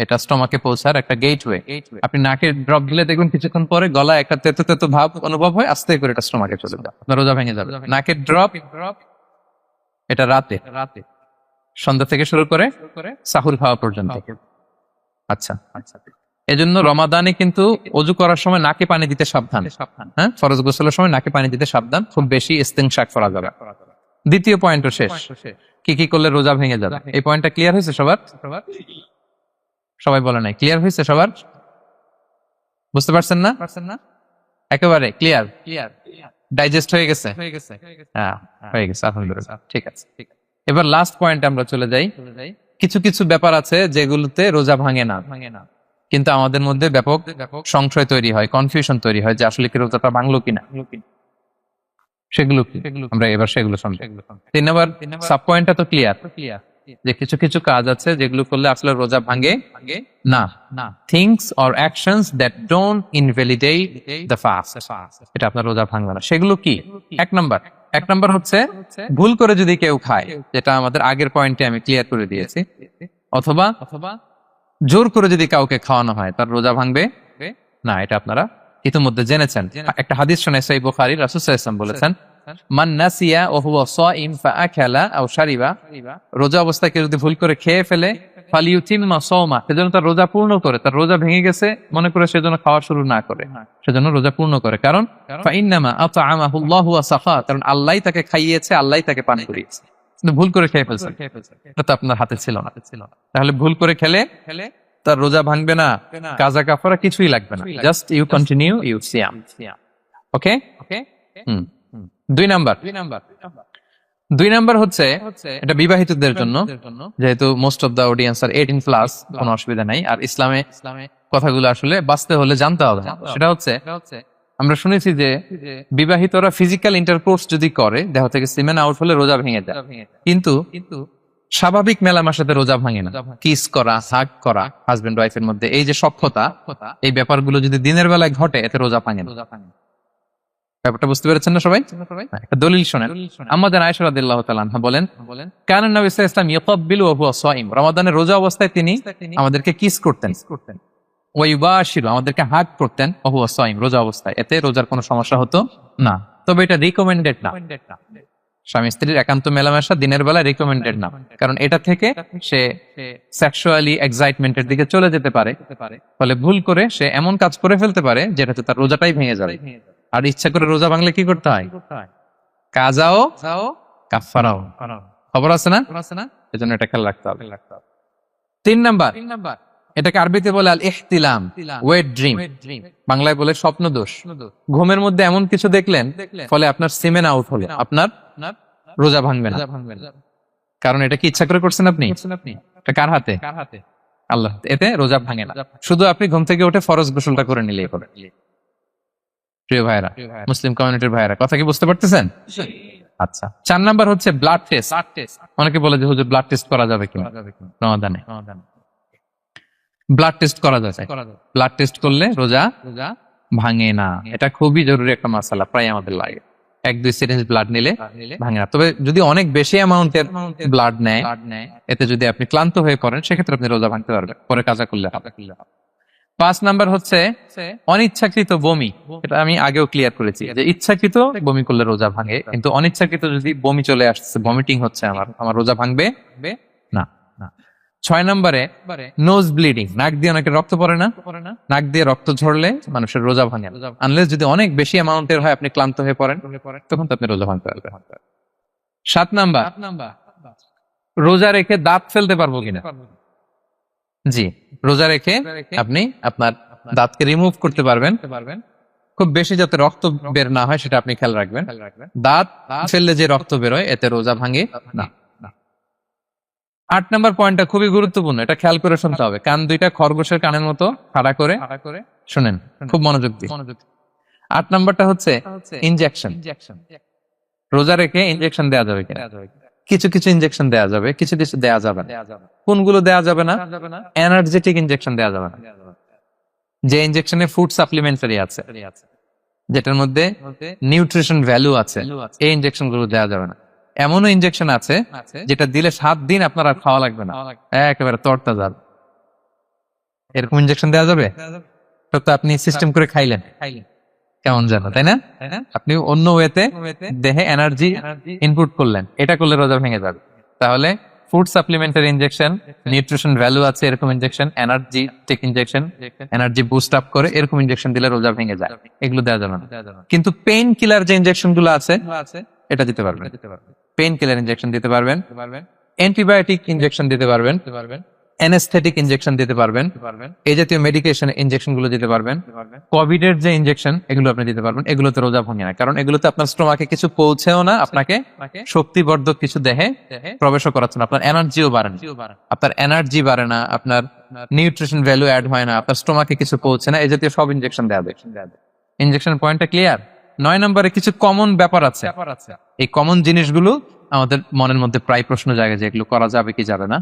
এটা স্টোমাকে পৌঁছার একটা গেটওয়ে। আপনি নাকে ড্রপ দিলে দেখবেন কিছুক্ষণ পরে গলায় একটা তেতো তেতো ভাব অনুভব হয়, আস্তে করে এটা স্টোমাকে চলে যাবে, আপনার রোজা ভেঙে যাবে। নাকের ড্রপ এটা রাতে সন্ধ্যা থেকে শুরু করে সাহুর খাওয়া পর্যন্ত। আচ্ছা, এজন্য রমাদানে কিন্তু অজু করার সময় নাকে পানি দিতে সাবধান। হ্যাঁ, ফরজ গোসলের সময় নাকে পানি দিতে সাবধান, খুব বেশি ইস্তেনশাক করা যাবে। দ্বিতীয় পয়েন্টও শেষ, কি কি করলে রোজা ভেঙে যাবে। এই পয়েন্টটা ক্লিয়ার হয়েছে সবার? সবাই বলে নাই, ক্লিয়ার হয়েছে সবার? বুঝতে পারছেন না? একেবারে ক্লিয়ার, ডাইজেস্ট হয়ে গেছে? হ্যাঁ, হয়ে গেছে, আলহামদুলিল্লাহ। ঠিক আছে, এবার লাস্ট পয়েন্ট আমরা চলে যাই। কিছু কিছু ব্যাপার আছে যেগুলোতে রোজা ভাঙে না, কিন্তু আমাদের মধ্যে ব্যাপক সংশয় তৈরি হয়, কনফিউশন তৈরি হয় যে আসলে কি রোজাটা ভাঙলো কিনা। সেগুলো কি আমরা এবার সেগুলো শুনবো। 3 নম্বর সাব পয়েন্টটা তো ক্লিয়ার যে কিছু কিছু কাজ আছে যেগুলো করলে আসলে রোজা ভাঙে না। Things or actions that don't invalidate the fast, এটা আপনার রোজা ভাঙবে না। সেগুলো কি? এক নম্বর হচ্ছে ভুল করে যদি কেউ খায়, যেটা আমাদের আগের পয়েন্টে আমি ক্লিয়ার করে দিয়েছি, অথবা জোর করে যদি কাউকে খাওয়ানো হয়, তার রোজা ভাঙবে না। এটা আপনারা ইতিমধ্যে জেনেছেন। একটা হাদিস শুনে সহিহ বুখারী, রাসূল সাল্লাল্লাহু আলাইহি ওয়াসাল্লাম বলেছেন, মান নাসিয়া ওয়া হুয়া সাইম ফাআকালা আও শারিবা, রোজা অবস্থায় কেউ যদি ভুল করে খেয়ে ফেলে, ফালিউতিম্মা সাওমা, সেজন্য তার রোজা পূর্ণ করে। তার রোজা ভেঙে গেছে মনে করে সেজন্য খাওয়া শুরু না করে, সেজন্য রোজা পূর্ণ করে। কারণ ফাইন্নামা আতআমাহুল্লাহু ওয়া সাফা, কারণ আল্লাহই তাকে খাইয়েছে, আল্লাহই তাকে পান করিয়েছে। কিন্তু ভুল করে খেয়ে ফেলছে, এটা তো আপনার হাতে ছিল না। তাহলে ভুল করে খেলে তার রোজা ভাঙবে না, কাজা কাফারা কিছুই লাগবে না, just you continue you Siam. Okay. 2 number হচ্ছে এটা বিবাহিতদের জন্য, যেহেতু মোস্ট অফ দা অডিয়েন্স আর 18+, কোনো অসুবিধা নাই। আর ইসলামে কথাগুলো আসলে বাঁচতে হলে জানতে হবে। সেটা হচ্ছে আমরা শুনেছি যে বিবাহিতরা ফিজিক্যাল ইন্টারকোর্স যদি করে, দেহ থেকে সিমেন আউট হলে রোজা ভেঙে যায়, কিন্তু স্বাভাবিক মেলামেশার সাথে রোজা ভাঙে না। কিস করা, হাগ করা হাজবেন্ড ওয়াইফের মধ্যে, এই যে সখ্যতা, এই ব্যাপারগুলো যদি দিনের বেলায় ঘটে, এতে রোজা ভাঙে না। ব্যাপারটা বুঝতে পেরেছেন না সবাই? একটা দলিল শোনেন। আম্মাজান আয়েশা রাদিয়াল্লাহু তাআলা আনহা বলেন, কানা নবী সাল্লাল্লাহু আলাইহি ওয়াসাল্লাম ইয়াকাব্বিলু ওয়া হুয়া সাইম, রমাদানের রোজা অবস্থায় তিনি আমাদেরকে কিস করতেন, ওয়া ইউবাশিরু, আমাদেরকে হাগ করতেন, ওয়া হুয়া সাইম, রোজা অবস্থায়। এতে রোজার কোনো সমস্যা হতো না। তবে এটা রিকমেন্ডেড না। স্বামী স্ত্রীর একান্ত মেলামেশা দিনের বেলা রিকমেন্ডেড না, কারণ এটা থেকে সে সেক্সুয়ালি এক্সাইটমেন্টের দিকে চলে যেতে পারে, ফলে ভুল করে সে এমন কাজ করে ফেলতে পারে যেটাতে তার রোজাটাই ভেঙে যাবে। আর ইচ্ছা করে রোজা ভাঙলে কি করতে হয়? কাজাও কাফারাও। খবর আছে না? এজন্য এটা খেয়াল রাখতে হবে। 3 নাম্বার, এটাকে আরবিতে বলে আল ইহতিলাম, ওয়েট ড্রিম, বাংলায় বলে স্বপ্ন দোষ। ঘুমের মধ্যে এমন কিছু দেখলেন ফলে আপনার সিমেন আউট হলো, আপনার রোজা ভাঙবে না, কারণ এটা কি ইচ্ছা করে করছেন আপনি? এটা কার হাতে? আল্লাহ। এতে রোজা ভাঙে না, শুধু আপনি ঘুম থেকে উঠে ফরজ গোসলটা করে নিলেই হবে। প্রিয় ভাইরা, মুসলিম কমিউনিটির ভাইরা, কথা কি বুঝতে পারতেছেন? আচ্ছা, 4 নাম্বার হচ্ছে ব্লাড টেস্ট। অনেকে বলে যে হুজুর ব্লাড টেস্ট করা যাবে কিনা রমাদানে? ব্লাড টেস্ট করা যায়। ব্লাড টেস্ট করলে রোজা ভাঙে না। এটা খুবই জরুরি একটা মাসালা, প্রায় আমাদের লাগে। 1-2 সিরিঞ্জ ব্লাড নিলে ভাঙে না। তবে যদি অনেক বেশি অ্যামাউন্টের ব্লাড নেয়, এতে যদি আপনি ক্লান্ত হয়ে পড়েন, সেক্ষেত্রে আপনি রোজা ভাঙতে পারবেন, পরে কাজা করলে হবে। 5 নাম্বার হচ্ছে অনিচ্ছাকৃত বমি। এটা আমি আগেও ক্লিয়ার করেছি যে ইচ্ছাকৃত বমি করলে রোজা ভাঙে, কিন্তু অনিচ্ছাকৃত যদি বমি চলে আসছে, ভমিটিং হচ্ছে, আমার রোজা ভাঙবে না। 6 নম্বরে নোজ ব্লিডিং, নাক দিয়ে অনেকে রক্ত পড়ে না, নাক দিয়ে রক্ত ঝরলে মানুষের রোজা ভাঙে, আনলেস যদি অনেক বেশি অ্যামাউন্টের হয়, আপনি ক্লান্ত হয়ে পড়েন, তখন তো আপনি রোজা ভাঙতে পারবেন। 7 নাম্বার, রোজা রেখে দাঁত ফেলতে পারবো কিনা? জি, রোজা রেখে আপনি আপনার দাঁতকে রিমুভ করতে পারবেন, খুব বেশি যাতে রক্ত বের না হয় সেটা আপনি খেয়াল রাখবেন। দাঁত ফেললে যে রক্ত বেরোয়, এতে রোজা ভাঙে না। 8 নম্বর পয়েন্টটা খুবই গুরুত্বপূর্ণ, এটা খেয়াল করে শুনতে হবে। কান দুইটা খরগোশের কানের মতো খাড়া করে শুনেন, খুব মনোযোগ দিয়ে। 8 নম্বরটা হচ্ছে ইনজেকশন। রোজা রেখে ইনজেকশন দেওয়া যাবে কিনা? কিছু কিছু ইনজেকশন দেওয়া যাবে, কিছু কিছু দেওয়া যাবে না। কোনগুলো দেওয়া যাবে না? এনার্জেটিক ইনজেকশন দেওয়া যাবে না। যে ইনজেকশনে ফুড সাপ্লিমেন্টারি আছে, যেটার মধ্যে নিউট্রিশন ভ্যালু আছে, এই ইনজেকশন গুলো দেওয়া যাবে না। এমনও ইনজেকশন আছে যেটা দিলে 7 দিন আপনার আর খাওয়া লাগবে না, একেবারে তরতাজা। এরকম ইনজেকশন দেওয়া যাবে? তো আপনি সিস্টেম করে খাইলেন, কেমন জানো, তাই না? আপনি অন্য ওয়েতে দেহে এনার্জি ইনপুট করলেন, এটা করলে রোজা ভেঙে যাবে। তাহলে food supplementary injection, nutrition value আছে এরকম injection, energetic injection, energy boost up করে এরকম ইনজেকশন দিলে রোজা ভেঙে যায়, এগুলো দেওয়া যাবে না। কিন্তু পেইন কিলার যে ইনজেকশন গুলো আছে এটা দিতে পারবেন। পেইন কিলার ইনজেকশন দিতে পারবেন, অ্যান্টিবায়োটিক ইনজেকশন দিতে পারবেন, অ্যানেস্থেটিক ইনজেকশন দিতে পারবেন, এই জাতীয় মেডিকেশন ইনজেকশন গুলো দিতে পারবেন। কোভিড এর যে ইনজেকশন এগুলো আপনি দিতে পারবেন। এগুলোতে রোজা ভাঙে না, কারণ এগুলোতে আপনার স্টোমাকে কিছু পৌঁছেও না, আপনাকে শক্তিবর্ধক কিছু দেহে প্রবেশও করাচ্ছে না, আপনার এনার্জিও বাড়ে না, আপনার এনার্জি বাড়ে না, আপনার নিউট্রিশন ভ্যালু অ্যাড হয় না, আপনার স্টোমাকে কিছু পৌঁছে না, এই জাতীয় সব ইনজেকশন দেওয়া যায়। ইনজেকশন পয়েন্টটা ক্লিয়ার? 9 নম্বরে কিছু কমন ব্যাপার আছে। এই কমন জিনিসগুলো আমাদের মনের মধ্যে প্রায় প্রশ্ন জাগে যে এগুলো করা যাবে কি যাবে না,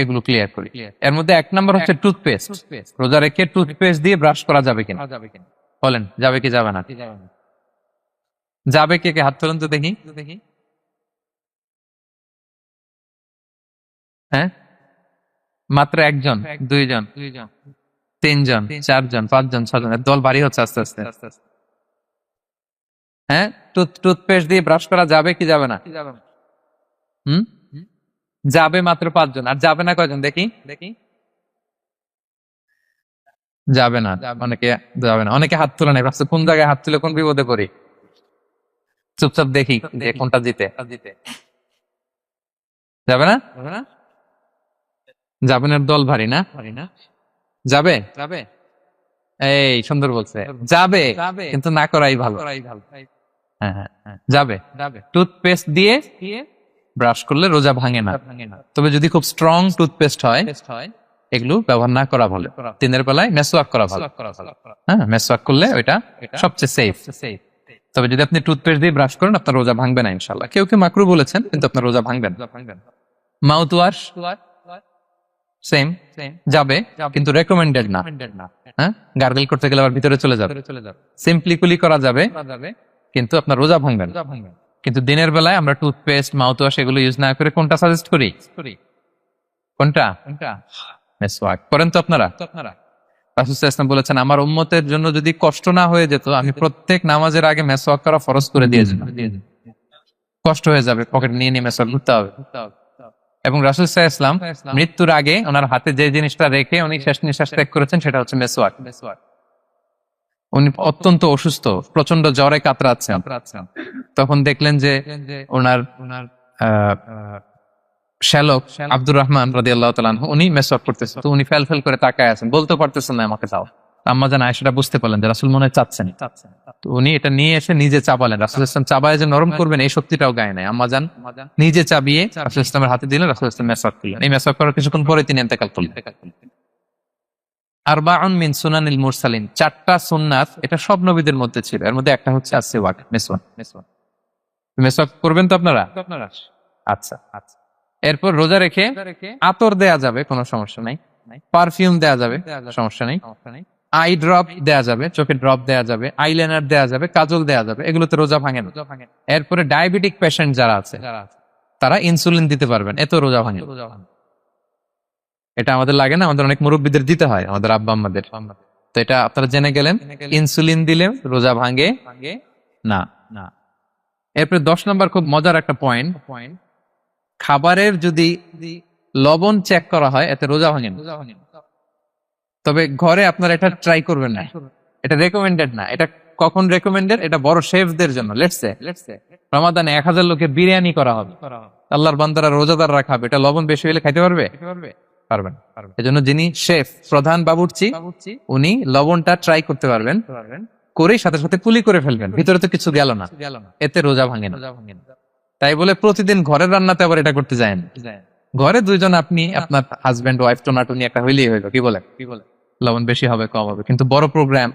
এগুলো ক্লিয়ার করি। এর মধ্যে 1 নম্বর হচ্ছে টুথপেস্ট। রোজা রেখে টুথপেস্ট দিয়ে ব্রাশ করা যাবে কিনা? বলেন, যাবে কি যাবে না? যাবে, কে কে হাত তোলেন তো দেখি। হ্যাঁ, মাত্র 1 জন, 2 জন, 3 জন, 4 জন, 5 জন, 6 জন, দল ভারী হচ্ছে আস্তে আস্তে। হ্যাঁ, টুথপেস্ট দিয়ে ব্রাশ করা যাবে কি যাবে না? যাবে মাত্র 5 জন। আর যাবে না কয়জন দেখি? যাবে না, অনেকে যাবে না, অনেকে হাত তুলে নাই, ভাবছে কোন জায়গায় হাত তুলে কোন বিপদে পড়ি। চুপচাপ দেখি যে কোনটা জিতে। যাবে না? যাবে না, দল ভারী না? যাবে? এই সুন্দর বলছে, যাবে, কিন্তু না করাই ভালো। হ্যাঁ হ্যাঁ, যাবে। টুথপেস্ট দিয়ে ব্রাশ করলে রোজা ভাঙে না, তবে যদি খুব স্ট্রং টুথপেস্ট হয় এগুলো ব্যবহার না করা ভালো। দিনের বেলায় মেসওয়াক করা ভালো। হ্যাঁ, মেসওয়াক করলে ওইটা সবচেয়ে সেফ। তবে যদি আপনি টুথপেস্ট দিয়ে ব্রাশ করেন আপনার রোজা ভাঙবে না ইনশাআল্লাহ। কেউ কেউ মাকরু বলেছেন, কিন্তু আপনার রোজা ভাঙবে না। মাউথ ওয়াশ সেম, যাবে, কিন্তু রেকমেন্ডেড না। হ্যাঁ, গার্গল করতে গেলে আবার ভিতরে চলে যাবে। সিম্পলি কুলি করা যাবে, কিন্তু আপনার রোজা ভাঙবে না। কিন্তু দিনের বেলায় আমরা টুথপেস্ট, মাউথ ওয়াশ এগুলো ইউজ না করে কোনটা সাজেস্ট করি? কোনটা? মেসওয়াক করেন তো আপনারা? রাসূল সাল্লাল্লাহু আলাইহি ওয়াসাল্লাম বলেছেন, আমার উম্মতের জন্য যদি কষ্ট না হয়ে যেত আমি প্রত্যেক নামাজের আগে মেসওয়াক করা ফরজ করে দিয়েছি। কষ্ট হয়ে যাবে, পকেট নিয়ে নিয়ে মেসওয়াক করতে হবে। এবং রাসূল সাল্লাল্লাহু আলাইহি ওয়াসাল্লাম মৃত্যুর আগে ওনার হাতে যে জিনিসটা রেখে উনি শেষ নিঃশ্বাস ত্যাগ করেছেন সেটা হচ্ছে মেসওয়াক। উনি অত্যন্ত অসুস্থ, প্রচন্ড জ্বরে কাতরাচ্ছেন, তখন দেখলেন যে ওনার শ্যালক আব্দুর রহমান রাদিয়াল্লাহু তাআলা আনহু উনি মেসওয়াক করতেছেন, তো উনি ফেল করে তাকায় আছেন, বলতে পারতেছেন না আমাকে দাও। আম্মা জান আয়েশা বুঝতে পারলেন যে রাসূল মনে হয় চাচ্ছেন, তো উনি এটা নিয়ে এসে নিজে চাবালেন। রাসূল সাল্লাল্লাহু আলাইহি ওয়াসাল্লাম চাবায় যে নরম করবেন এই শক্তিটাও গায়ে নাই। আম্মা জান নিজে চাবিয়ে রাসূল সাল্লাল্লাহু আলাইহি ওয়াসাল্লামের হাতে দিলেন, রাসূল সাল্লাল্লাহু আলাইহি ওয়াসাল্লাম মেসওয়াক করলেন। এই মেসওয়াক করার কিছুক্ষণ পরে তিনি ইন্তেকাল করলেন। আরবাউন মিন সুনানিল মুরসালিন, 4টা সুন্নাত, এটা সব নবীদের মধ্যে ছিল, এর মধ্যে একটা হচ্ছে আসওয়াক, মেসওয়াক। মেসওয়াক করবেন তো আপনারা? আচ্ছা। এরপর রোজা রেখে আতর দেয়া যাবে, কোনো সমস্যা নাই। পারফিউম দেয়া যাবে, সমস্যা নেই। আই ড্রপ দেয়া যাবে, চোখে ড্রপ দেয়া যাবে, আইলাইনার দেয়া যাবে, কাজল দেয়া যাবে, এগুলোতে রোজা ভাঙে না। এরপরে ডায়াবেটিক পেশেন্ট যারা আছে তারা ইনসুলিন দিতে পারবেন, এত রোজা ভাঙে। এটা আমাদের লাগে না, আমাদের অনেক মুরব্বীদের দিতে হয়, আমাদের আব্বা আম্মাদের। তো এটা আপনারা জেনে গেলেন, ইনসুলিন দিলে রোজা ভাঙে না। এরপরে 10 নম্বর খুব মজার একটা পয়েন্ট, খাবারের যদি লবণ চেক করা হয় এতে রোজা ভাঙে না। তবে ঘরে আপনারা এটা ট্রাই করবেন না, এটা রেকমেন্ডেড না। এটা কখন রেকমেন্ডেড? এটা বড় শেফদের জন্য। লেটস সে রমাদানে 1000 লোকের বিরিয়ানি করা হবে, আল্লাহর বান্দারা রোজাদাররা খাবে, এটা লবণ বেশি হলে খাইতে পারবে? পারবেন। এজন্য যিনি শেফ, প্রধান বাবুর্চি, উনি লবণটা ট্রাই করতে পারবেন, করেই সাথে সাথে কুলি করে ফেলবেন, ভিতরে তো কিছু গেল না, এতে রোজা ভাঙে না। তাই বলে প্রতিদিন ঘরের রান্নাতে আবার এটা করতে যায় না, ঘরে দুইজন, আপনি আপনার হাজবেন্ড ওয়াইফ টোনাটুনি একটা হইলেই হইলো, কি বলে লবণ বেশি হবে কম হবে। কিন্তু বড় প্রোগ্রাম,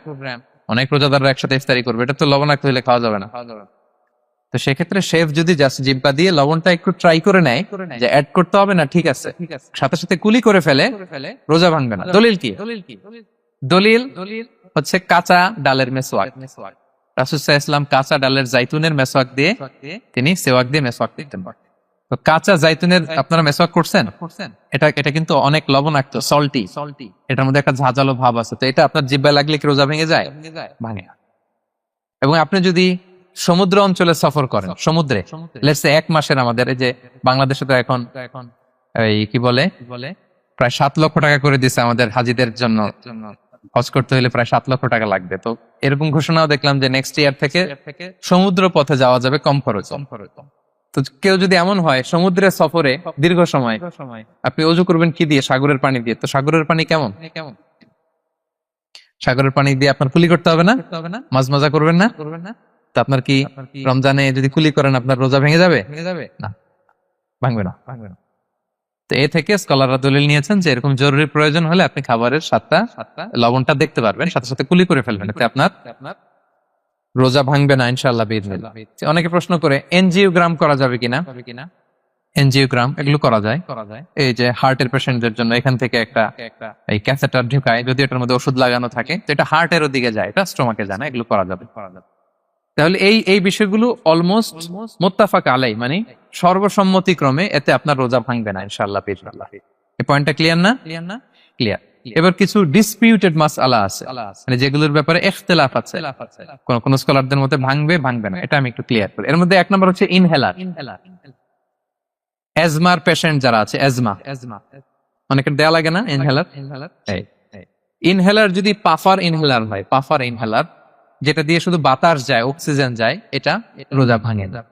অনেক রোজাদাররা একসাথে ইফতারি করবে, এটা তো লবণাক্ত হইলে খাওয়া যাবে না। তো সেক্ষেত্রে শেফ যদি জাস্ট জিব্বা দিয়ে লবণটা একটু ট্রাই করে নেয় যে অ্যাড করতে হবে না, ঠিক আছে, সাথে সাথে কুলি করে ফেলে, রোজা ভাঙবে না। দলিল কি? দলিল হচ্ছে কাঁচা ডালের মেসওয়াক। রাসূল সাল্লাল্লাহু আলাইহি ওয়াসাল্লাম কাঁচা ডালের জাইতুনের মেসওয়াক দিয়ে তিনি সেওয়াক দিয়ে মেসওয়াক দিতেন। তো কাঁচা জাইতুনের আপনারা মেসওয়াক করছেন, এটা কিন্তু অনেক লবণাক্ত, সল্টি, এটার মধ্যে একটা ঝাঁঝালো ভাব আছে। তো এটা আপনার জিহ্বায় লাগলে কি রোজা ভেঙে যায়? ভাঙে না। এবং আপনি যদি সমুদ্র অঞ্চলে সফর করেন, সমুদ্রে লেটস সে 1 মাসের, আমাদের এই যে বাংলাদেশে তো এখন এই কি বলে প্রায় 7 লক্ষ টাকা করে দিছে আমাদের হাজিদের জন্য, হজ করতে হলে প্রায় 7 লক্ষ টাকা লাগবে। তো এরকম ঘোষণাও দেখলাম যে নেক্সট ইয়ার থেকে সমুদ্র পথে যাওয়া যাবে কম খরচ। তো কেউ যদি এমন হয় সমুদ্রের সফরে দীর্ঘ সময়, আপনি অজু করবেন কি দিয়ে? সাগরের পানি দিয়ে। তো সাগরের পানি কেমন? সাগরের পানি দিয়ে আপনার কুলি করতে হবে না, মাছ মাজা করবেন না। তো আপনার কি রমজানে যদি কুলি করেন আপনার রোজা ভেঙে যাবে? না, ভাঙবে না। তো এ থেকে স্কলাররা দলিল নিয়েছেন যে এরকম জরুরি প্রয়োজন হলে আপনি খাবারের স্বাদটা, লবণটা দেখতে পারবেন, সাথে সাথে কুলি করে ফেলবেন, এতে আপনার রোজা ভাঙবে না ইনশাআল্লাহ বিইজনিল্লাহ। অনেকে প্রশ্ন করে এনজিওগ্রাম করা যাবে কিনা? এনজিওগ্রাম এগুলো করা যায়। এই যে হার্টের পেশেন্টদের জন্য এখান থেকে একটা এই ক্যাথেটার ঢুকায়, যদি এটার মধ্যে ওষুধ লাগানো থাকে, তো এটা হার্টের দিকে যায়, এটা স্টোমাকে যায় না, এগুলো করা যাবে। তাহলে এই বিষয়গুলো অলমোস্ট মুত্তাফাক আলাই, মানে সর্বসম্মতিক্রমে, এতে আপনার রোজা ভাঙবে না ইনশাআল্লাহ বিইজনিল্লাহ। এই পয়েন্টটা ক্লিয়ার না? ক্লিয়ার। এবার কিছু ডিসপিউটেড মাসআলা আছে, মানে যেগুলোর ব্যাপারে ইখতিলাফ আছে, কোন স্কলারদের মতে ভাঙবে না, এটা আমি একটু ক্লিয়ার করি। এর মধ্যে 1 নাম্বার হচ্ছে ইনহেলার। অ্যাজমার পেশেন্ট যারা আছে, অ্যাজমা অনেকের দেয়া লাগে না ইনহেলার। ইনহেলার যদি পাফার ইনহেলার হয়, পাফার ইনহেলার যেটা দিয়ে শুধু বাতাস যায়, অক্সিজেন যায়, এটা রোজা ভাঙে না।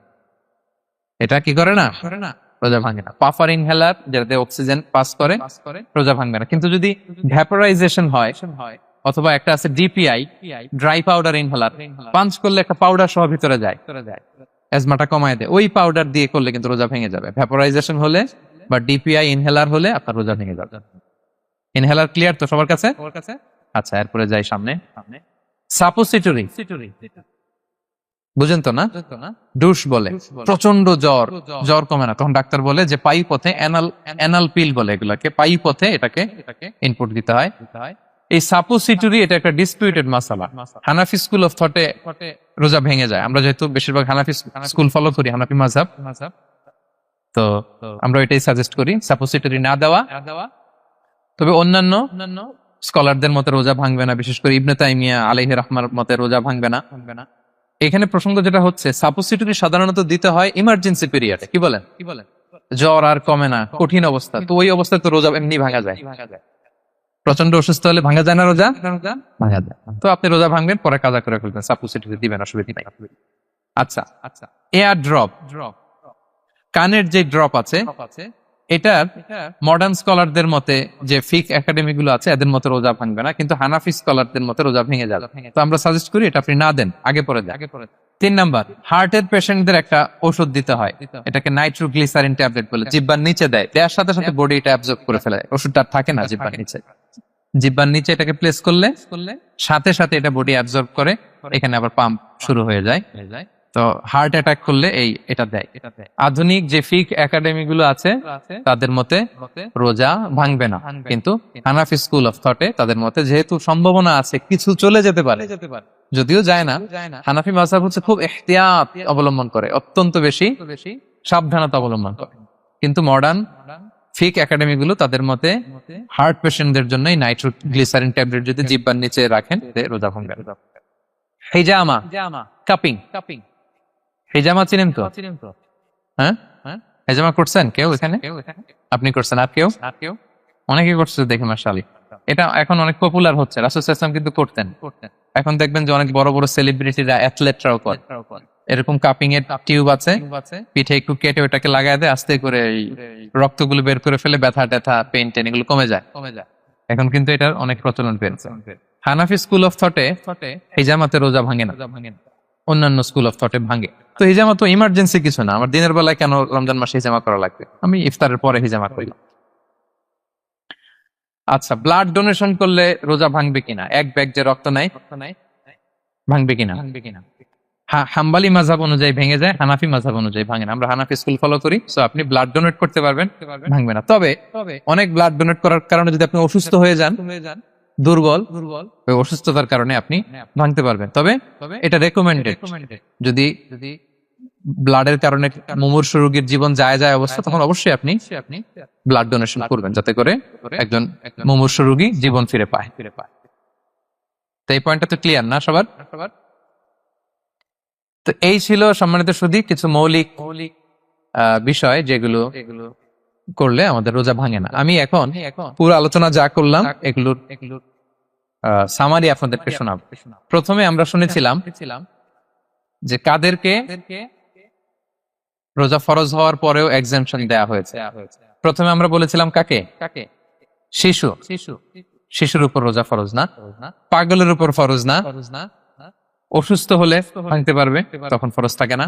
এটা কি করে না? রোজা ভাঙে না। পাফার ইনহেলার যেটাতে অক্সিজেন পাস করে, রোজা ভাঙবে না। কিন্তু যদি ভ্যাপোরাইজেশন হয়, অথবা একটা আছে DPI, dry powder inhaler, punch করলে একটা পাউডার সহ ভিতরে যায়, অ্যাজমাটা কমায় দেয়, ওই পাউডার দিয়ে করলে কিন্তু রোজা ভেঙে যাবে। ভ্যাপোরাইজেশন হলে বা ডিপিআই ইনহেলার হলে আপনার রোজা ভেঙে যাবে। ইনহেলার ক্লিয়ার তো সবার কাছে? আচ্ছা, এরপরে যাই সামনে। সাপোসিটরি বুঝেন তো না? ডুশ বলে, প্রচন্ড জ্বর কমে না, তখন ডাক্তার বলে যে পায়ু পথে অ্যানাল পিল বলে এগুলাকে, পায়ু পথে এটাকে ইনপুট দিতে হয়। এই সাপোসিটরি এটা একটা ডিসপিউটেড মাসালা। হানাফি স্কুল অফ থটে রোজা ভেঙে যায়। আমরা যেহেতু বেশিরভাগ হানাফি স্কুল ফলো করি, হানাফি মাযহাব, তো আমরা এটাই সাজেস্ট করি সাপোসিটরি না দেওয়া। তবে অন্যান্য স্কলারদের মতে রোজা ভাঙবে না, বিশেষ করে ইবনে তাইমিয়া আলাইহি রাহমার মতে রোজা ভাঙবে না। এখানে প্রসঙ্গ যেটা হচ্ছে, সাপোসিটরি সাধারণত দিতে হয় ইমার্জেন্সি পিরিয়ডে। কি বলেন? জ্বর আর কমে না, কঠিন অবস্থা, তো ওই অবস্থায় তো রোজা এমনি ভাঙা যায়। প্রচন্ড অসুস্থ হলে ভাঙা যায় না রোজা? ভাঙা যায়। তো আপনি রোজা ভাঙবেন, পরে কাজা করে ফেলবেন, সাপোসিটরি দিবেন, অসুবিধা নাই। আচ্ছা, এয়ার ড্রপ, কানের যে ড্রপ আছে, এটার মডার্ন স্কলারদের মতে, যে ফিক একাডেমি গুলো আছে, এদের মতে রোজা ভাঙবে না, কিন্তু হানাফি স্কলারদের মতে রোজা ভেঙে যাবে। তো আমরা সাজেস্ট করি এটা আপনি না দেন, আগে পরে দেন। 3 নাম্বার, হার্টের পেশেন্টদের একটা ওষুধ দিতে হয়, এটাকে নাইট্রোগ্লিসারিন ট্যাবলেট বলে, জিহ্বার নিচে দেওয়ার সাথে সাথে বডি এটা অ্যাবজর্ব করে ফেলে, ওষুধটা থাকে না জিহ্বার নিচে। জিহ্বার নিচে এটাকে প্লেস করলে সাথে সাথে এটা বডি অ্যাবজর্ব করে, এখানে আবার পাম্প শুরু হয়ে যায়। তো হার্ট অ্যাটাক করলে এটা দেয়। আধুনিক যে ফিক একাডেমি গুলো আছে তাদের মতে রোজা ভাঙবে না, কিন্তু হানাফি স্কুল অফ থটে তাদের মতে যেহেতু সম্ভাবনা আছে কিছু চলে যেতে পারে, যদিও যায় না, হানাফি মাযহাব হচ্ছে খুব ইহতিয়াত অবলম্বন করে, অত্যন্ত বেশি সাবধানতা অবলম্বন করে। কিন্তু মডার্ন ফিক একাডেমি গুলো তাদের মতে হার্ট পেশেন্টদের জন্য নাইট্রোগ্লিসারিন ট্যাবলেট যদি জিহ্বার নিচে রাখেন রোজা ভাঙবে। হিজামা, কাপিং, হিজামা চিনেন তো? হ্যাঁ, হিজামা করছেন কেউ এখানে? আপনি করছেন, আর কেউ? অনেকে করছে দেখে মাশাআল্লাহ। এটা এখন অনেক পপুলার হচ্ছে, রাসূল সাল্লাল্লাহু আলাইহি ওয়াসাল্লাম কিন্তু করতেন। এখন দেখবেন যে অনেক বড় বড় সেলিব্রিটিরা, অ্যাথলেটরাও করে। এরকম কাপিং এর টিউব আছে, পিঠে একটু কেটে ওটাকে লাগায় দেয়, আস্তে করে এই রক্তগুলো বের করে ফেলে, ব্যথা ট্যাথা, পেইন টেন এগুলো কমে যায়। এখন কিন্তু এটার অনেক প্রচলন পেয়েছে। হানাফি স্কুল অফ থটে হিজামাতে রোজা ভাঙে না, অন্যান্য স্কুল অফ থটে ভাঙে। তো হিজামা তো ইমার্জেন্সি কিছু না, আমার দিনের বেলায় কেন রমজান মাসে হিজামা করা লাগবে, আমি ইফতারের পরে হিজামা করলাম। আচ্ছা, ব্লাড ডোনেশন করলে রোজা ভাঙবে কিনা? এক ব্যাগ যে রক্ত নেয় ভাঙবে কিনা? হাম্বালি মাযহাব অনুযায়ী ভেঙে যায়, হানাফি মাযহাব অনুযায়ী ভাঙে না। আমরা হানাফি স্কুল ফলো করি, সো আপনি ব্লাড ডোনেট করতে পারবেন, ভাঙবে না। তবে অনেক ব্লাড ডোনেট করার কারণে যদি আপনি অসুস্থ হয়ে যান, দুর্বল, ওই অসুস্থতার কারণে আপনি ভাঙতে পারবেন। তবে এটা রেকমেন্ডেড, যদি ব্লাডের কারণে মুমূর্ষু রোগীর জীবন যায় অবস্থা, তখন অবশ্যই আপনি ব্লাড ডোনেশন করবেন, যাতে করে একজন মুমূর্ষু রোগী জীবন ফিরে পায়। তো এই পয়েন্টটা তো ক্লিয়ার না সবার? তো এই ছিল সম্মানিত সুধী কিছু মৌলিক বিষয় যেগুলো করলে আমাদের রোজা ভাঙে না। আমি এখন পুরো আলোচনা যা করলাম এগুলোর সামারি আপনাদেরকে শোনাব। প্রথমে আমরা শুনেছিলাম যে কাদেরকে রোজা ফরজ হওয়ার পরেও এক্সাম্পশন দেয়া হয়েছে। প্রথমে আমরা বলেছিলাম কাকে? শিশুর উপর রোজা ফরজ না, পাগলের উপর ফরজ না, অসুস্থ হলে ভাঙতে পারবে, তখন ফরজ থাকে না।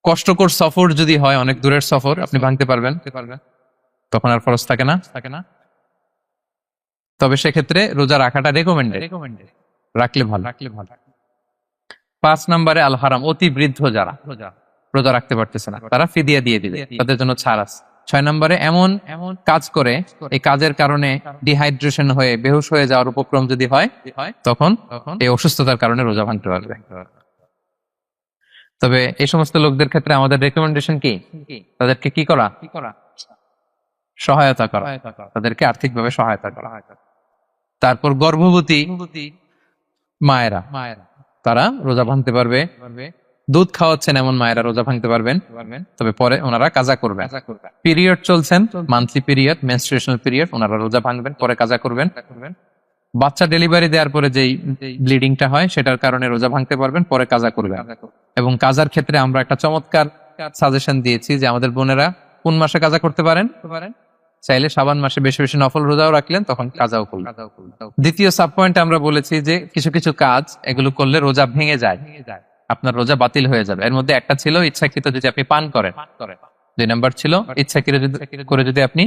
কষ্টকর সফর যদি হয়, অনেক দূরের সফর, আপনি ভাঙতে পারবেন, তখন আর ফরজ থাকে না। তবে সেক্ষেত্রে রোজা রাখাটা রেকমেন্ডেড, রাখলে ভালো। 5 নম্বরে আল হারাম, অতি বৃদ্ধ যারা রোজা রাখতে পারতেছে না, তারা ফিদিয়া দিয়ে দিবে, তাদের জন্য ছাড় আছে। 6 নম্বরে এমন কাজ করে, এই কাজের কারণে ডিহাইড্রেশন হয়ে বেহুশ হয়ে যাওয়ার উপক্রম যদি হয়, তখন এই অসুস্থতার কারণে রোজা ভাঙতে পারবে। তবে এই সমস্ত লোকদের ক্ষেত্রে আমাদের রেকমেন্ডেশন কি? তাদেরকে কি করা? সহায়তা করা, তাদেরকে আর্থিকভাবে সহায়তা করা। তারপর গর্ভবতী মায়েরা, তারা রোজা ভাঙতে পারবে। দুধ খাওয়াচ্ছেন এমন মায়েরা রোজা ভাঙতে পারবেন, তবে পরে ওনারা কাজা করবেন। পিরিয়ড চলছেন, মান্থলি পিরিয়ড, মেনস্ট্রুয়েশনাল পিরিয়ড, ওনারা রোজা ভাঙবেন, পরে কাজা করবেন। বাচ্চা ডেলিভারি দেওয়ার পরে যেই ব্লিডিংটা হয়, সেটার কারণে রোজা ভাঙতে পারবেন, পরে কাজা করবেন। এবং কাজার ক্ষেত্রে আমরা একটা চমৎকার সাজেশন দিয়েছি যে আমাদের বোনেরা কোন মাসে কাজা করতে পারেন? চাইলে শাবান মাসে বেশি বেশি নফল রোজাও রাখলেন, তখন কাজাও করলেন। দ্বিতীয় সাব পয়েন্টে আমরা বলেছি যে কিছু কিছু কাজ এগুলো করলে রোজা ভেঙে যায়, আপনার রোজা বাতিল হয়ে যাবে। এর মধ্যে একটা ছিল ইচ্ছাকৃত যদি আপনি পান করেন, 2 নাম্বার ছিল ইচ্ছাকৃত করে যদি আপনি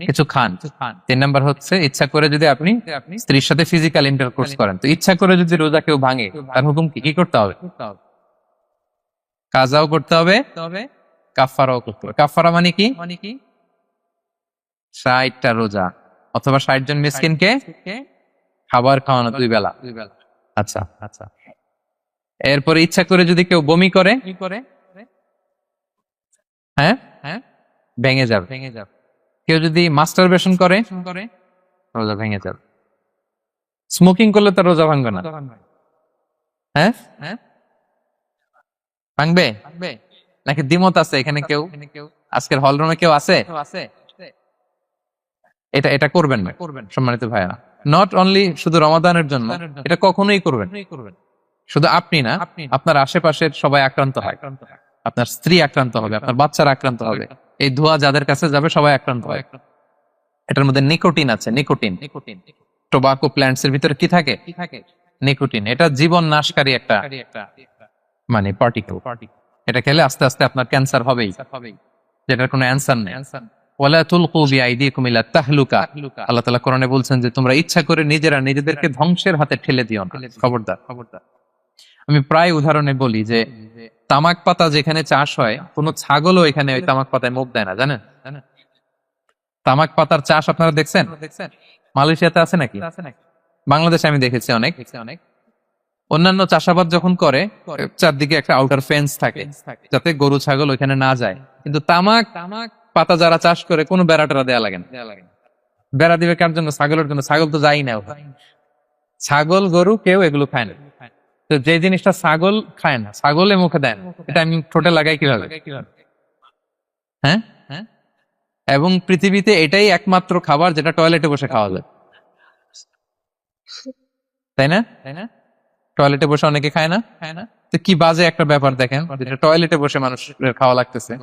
কিছু খান, 3 নাম্বার হচ্ছে ইচ্ছা করে যদি আপনি স্ত্রীর সাথে ফিজিক্যাল ইন্টারকোর্স করেন। তো ইচ্ছা করে যদি রোজা কেউ ভাঙে, তার হুকুম কি করতে হবে? কাজাও করতে হবে, কাফারাও করতে হবে। কাফারা মানে কি? 60টা রোজা অথবা 60 জন মিসকিনকে খাবার খাওয়ানো 2 বেলা। আচ্ছা, এরপরে ইচ্ছা করে যদি কেউ বমি করে, হ্যাঁ, ভেঙে যাবে। কেউ যদি মাস্টারবেশন করে, রোজা ভেঙে যাবে। স্মোকিং করলে তো রোজা ভাঙবে না, হ্যাঁ, ভাঙবে নাকি? দ্বিমত আছে এখানে কেউ? আজকের হল রুমে কেউ আছে? এটা করবেন না সম্মানিত ভাইয়া, নট অনলি শুধু রমাদানের জন্য, এটা কখনোই করবেন। শুধু আপনি না, আপনার আশেপাশের সবাই আক্রান্ত হয়, আপনার স্ত্রী আক্রান্ত হবে, আপনার বাচ্চারা আক্রান্ত হবে, এই ধোঁয়া যাদের কাছে যাবে সবাই আক্রান্ত হয়। এটার মধ্যে নিকোটিন আছে, নিকোটিন। টোবাকো প্ল্যান্টস এর ভিতরে কি থাকে? নিকোটিন। এটা জীবন নাশকারী একটা মানে পার্টিকেল। এটা খেলে আস্তে আস্তে আপনার ক্যান্সার হবেই, যেটার কোনো অ্যান্সার নেই। ওয়ালা তুলকু বিআইদিকুম ইলা তাহলুকা, আল্লাহ তাআলা কোরআনে বলছেন যে তোমরা ইচ্ছা করে নিজেদেরকে ধ্বংসের হাতে ঠেলে দিও না। খবরদার। আমি প্রায় উদাহরণে বলি যে তামাক পাতা যেখানে চাষ হয়, কোন ছাগলও এখানে ওই তামাক পাতায় মুখ দেয় না, জানেন? তামাক পাতার চাষ আপনারা দেখছেন? মালয়েশিয়াতে আছে নাকি? বাংলাদেশে আমি দেখেছি অনেক। অন্যান্য চাষাবাদ যখন করে, চারদিকে একটা আউটার ফেন্স থাকে যাতে গরু ছাগল ওইখানে না যায়, কিন্তু তামাক পাতা যারা চাষ করে কোনো বেড়া টেরা দেয়া লাগে না। বেড়া দিবে কার জন্য? ছাগলের জন্য। ছাগল তো যাই না, ছাগল গরু কেউ এগুলো খায় না। তো যে জিনিসটা ছাগল খায় না, ছাগলে মুখে দেয় না, এটা আমি ঠোঁটে লাগাই কিভাবে? হ্যাঁ, এবং পৃথিবীতে এটাই একমাত্র খাবার যেটা টয়লেটে বসে খাওয়া যায়, তাই না? টয়লেটে বসে অনেকে খায় না। তো কি বাজে একটা ব্যাপার দেখেন, যেটা টয়লেটে বসে মানুষের খাওয়া লাগতেছে,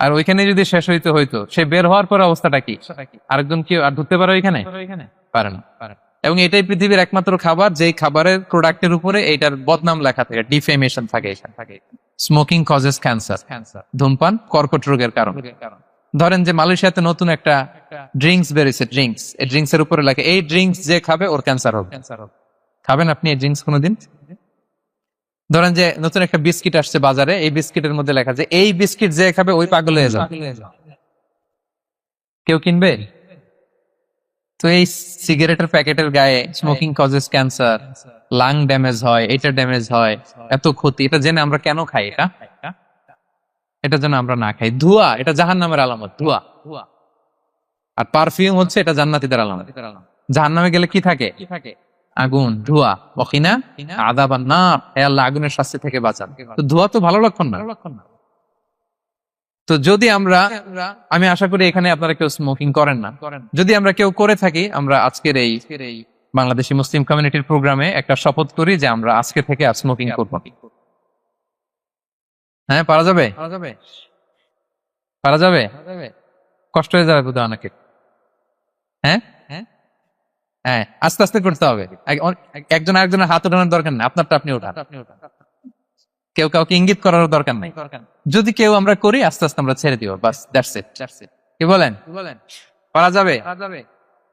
আর ওইখানে যদি শেষ হইতো, সে বের হওয়ার পর অবস্থাটা কি? আরেকজন কি আর ঢুকতে পারে ওইখানে? পারে না। এবং এটাই পৃথিবীর একমাত্র খাবার যেই খাবারের প্রোডাক্টের উপরে এইটার বদনাম লেখা থাকে, ডিফেমেশন থাকে। স্মোকিং কজেস ক্যান্সার, ধূমপান কর্কট রোগের কারণ। ধরেন যে মালয়েশিয়াতে নতুন একটা ড্রিঙ্কস বেরিয়েছে, ড্রিঙ্কস, এই ড্রিঙ্কস এর উপরে লেখে এই ড্রিঙ্কস যে খাবে ওর ক্যান্সার হবে। খাবেন আপনি এই ড্রিঙ্কস কোনোদিন? ধরেন যে নতুন একটা বিস্কিট আসছে বাজারে, এই বিস্কিটের মধ্যে লেখা যে এই বিস্কিট যে খাবে ওই পাগল হয়ে যাবে। কেউ কিনবে? তো এই সিগারেটের প্যাকেটের গায়ে smoking causes cancer, lung damage হয়, এটা ড্যামেজ হয়, এত ক্ষতি, এটা জেনে আমরা কেন খাই? এটা যেন আমরা না খাই। ধোঁয়া, এটা জাহান্নামের আলামত, ধোঁয়া। আর পারফিউম হচ্ছে এটা জান্নাতীদের আলামত। জাহান্নামে গেলে কি থাকে? আগুন, ধোঁয়া। ওয়াকিনা আযাবান নার, হে আল্লাহ আগুনের শাস্তি থেকে বাঁচান। তো ধোঁয়া তো ভালো লক্ষণ না। তো যদি আমরা, আমি আশা করি এখানে আপনারা কেউ স্মোকিং করেন না, যদি আমরা কেউ করে থাকি, আমরা আজকের এই বাংলাদেশি মুসলিম কমিউনিটির প্রোগ্রামে একটা শপথ করি যে আমরা আজকে থেকে আর স্মোকিং করব। হ্যাঁ, পারা যাবে? পারা যাবে? কষ্ট হয়ে যাবে বোধহয় অনেকে। হ্যাঁ হ্যাঁ, আস্তে আস্তে করতে হবে। একজন আরেকজনের হাত ওঠানোর দরকার নেই, আপনারটা আপনি ওঠান। কেউ কাউকে ইঙ্গিত করার দরকার নাই। যদি কেউ আমরা করি, আস্তে আস্তে আমরা ছেড়ে দিব, বাস, দ্যাটস ইট। কি বলেন? পারা যাবে?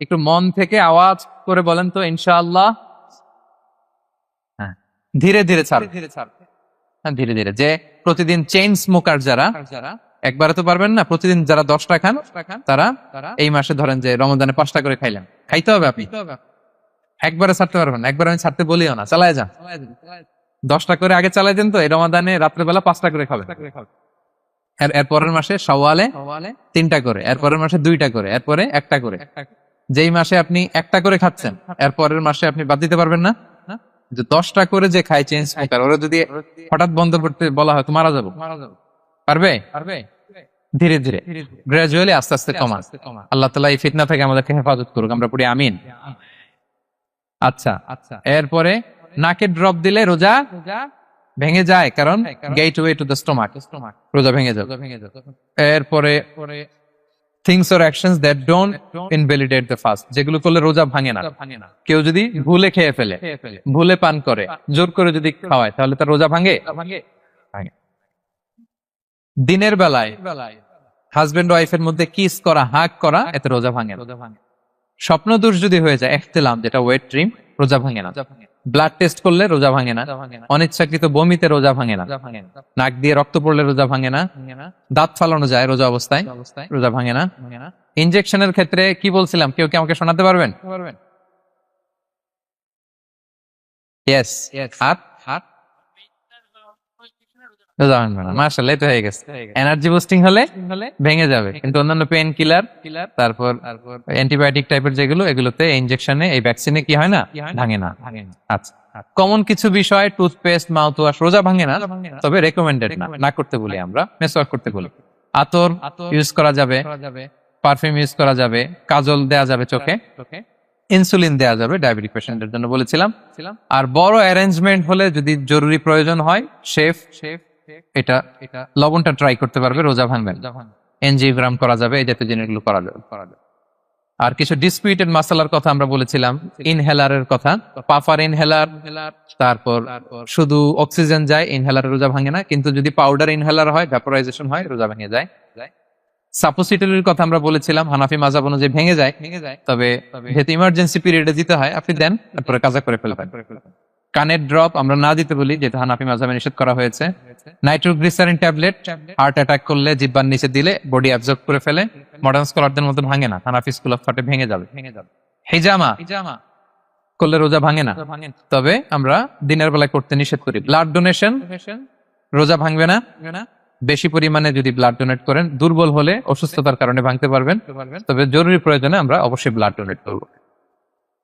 একটু মন থেকে আওয়াজ করে বলেন তো ইনশাআল্লাহ। হ্যাঁ, ধীরে ধীরে ছাড়, হ্যাঁ ধীরে ধীরে। যে প্রতিদিন চেইন স্মোকার যারা, একবারে তো পারবেন না, প্রতিদিন যারা 10টা খান তারা এই মাসে ধরেন যে রমজানে 5টা করে খাইলেন, খাইতে হবে আপনি। একবারে ছাড়তে পারবেন? একবার আমি ছাড়তে বলিও না, চালায় যান। 10টা করে আগে চালাই দেন, তো এই রমাদানে রাত্রেবেলা 5টা করে খাবেন। এরপরের মাসে শাওয়ালে 3টা করে, এরপরের মাসে 2টা করে, এরপরে 1টা করে। যেই মাসে আপনি 1টা করে খাচ্ছেন, এরপরের মাসে আপনি বাদ দিতে পারবেন না। যে 10টা করে যে খায় চেইন স্মোকার, ওরা যদি হঠাৎ বন্ধ করতে বলা হয় তো মারা যাবো। পারবে? ধীরে ধীরে, গ্রাজুয়ালি, আস্তে আস্তে কমা। আল্লাহ তাআলা এই ফিতনা থেকে আমাদেরকে হেফাজত করুক, আমরা পড়ি আমিন। আচ্ছা, এরপরে নাকে ড্রপ দিলে রোজা ভেঙে যায়, কারণ গেটওয়ে টু দ্য স্টোমাক, রোজা ভেঙে যায়। এরপরে things or actions that don't invalidate the fast, যেগুলো করলে রোজা ভাঙে না। কেউ যদি ভুলে খেয়ে ফেলে, ভুলে পান করে, জোর করে যদি খাওয়ায়, তাহলে তার রোজা ভাঙে? দিনের বেলায় হাজবেন্ড ওয়াইফের মধ্যে কিস করা, হাগ করা, এতে রোজা ভাঙে। স্বপ্ন দোষ যদি হয়ে যায়, ইহতিলাম, যেটা ওয়েট ড্রিম, রোজা ভাঙে না। ব্লাড টেস্ট করলে রোজা ভাঙে না। অনিচ্ছাকৃত বমিতে রোজা ভাঙে না। নাক দিয়ে রক্ত পড়লে রোজা ভাঙে না। দাঁত ফালানো যায় রোজা অবস্থায়, রোজা ভাঙে না। ইনজেকশনের ক্ষেত্রে কি বলছিলাম, কেউ কি আমাকে শোনাতে পারবেন? ইয়েস, হাত রোজা ভাঙবে না। মাশাআল্লাহ, এটা হয়ে গেছে। এনার্জি বুস্টিং হলে ভেঙে যাবে, কিন্তু অন্যান্য পেন কিলার, তারপর অ্যান্টিবায়োটিক টাইপের যেগুলো, এগুলোতে ইনজেকশনে, এই ভ্যাকসিনে কি হয় না, ভাঙে না। আচ্ছা, কমন কিছু বিষয়, টুথপেস্ট, মাউথ ওয়াশ, রোজা ভাঙে না, তবে রেকমেন্ডেড না করতে বলি আমরা, মেসওয়াক করতে বলি। আতর ইউজ করা যাবে, পারফিউম ইউজ করা যাবে, কাজল দেয়া যাবে চোখে, ইনসুলিন দেয়া যাবে ডায়াবেটিক পেশেন্টদের জন্য বলেছিলাম। আর বড় অ্যারেঞ্জমেন্ট হলে, যদি জরুরি প্রয়োজন হয়, শেফ এটা লবণটা ট্রাই করতে পারবে, রোজা ভাঙবে। এনজিওগ্রাম করা যাবে, এই জাতীয় জিনিসগুলো করা যাবে। আর কিছু ডিসপিউটেড মাসালার কথা আমরা বলেছিলাম, ইনহেলারের কথা, পাফার ইনহেলার, তারপর শুধু অক্সিজেন যায়, ইনহেলার রোজা ভাঙে না, কিন্তু যদি পাউডার ইনহেলার হয়, ভ্যাপোরাইজেশন হয়, রোজা ভেঙে যায়। সাপোসিটরির কথা আমরা বলেছিলাম, হানাফি মাযহাব অনুযায়ী ভেঙে যায়, তবে যেহেতু ইমার্জেন্সি পিরিয়ডে দিতে হয়, আপনি দেন, তারপরে কাজা করে ফেলবেন। কানের ড্রপ আমরা না দিতে বলি, যেহেতু হানাফি মাযহাবে নিষেধ করা হয়েছে। নাইট্রোগ্লিসারিন ট্যাবলেট হার্ট অ্যাটাক করলে জিহ্বার নিচে দিলে বডি অ্যাবজর্ব করে ফেলে, মডার্ন স্কলারদের মতো ভাঙে না, হানাফি স্কুল অফ থটে ভেঙে যাবে। হিজামা করলে রোজা ভাঙে না, তবে আমরা দিনের বেলায় করতে নিষেধ করি। ব্লাড ডোনেশন রোজা ভাঙবে না, বেশি পরিমাণে যদি ব্লাড ডোনেট করেন, দুর্বল হলে অসুস্থতার কারণে ভাঙতে পারবেন, তবে জরুরি প্রয়োজনে আমরা অবশ্যই ব্লাড ডোনেট করব।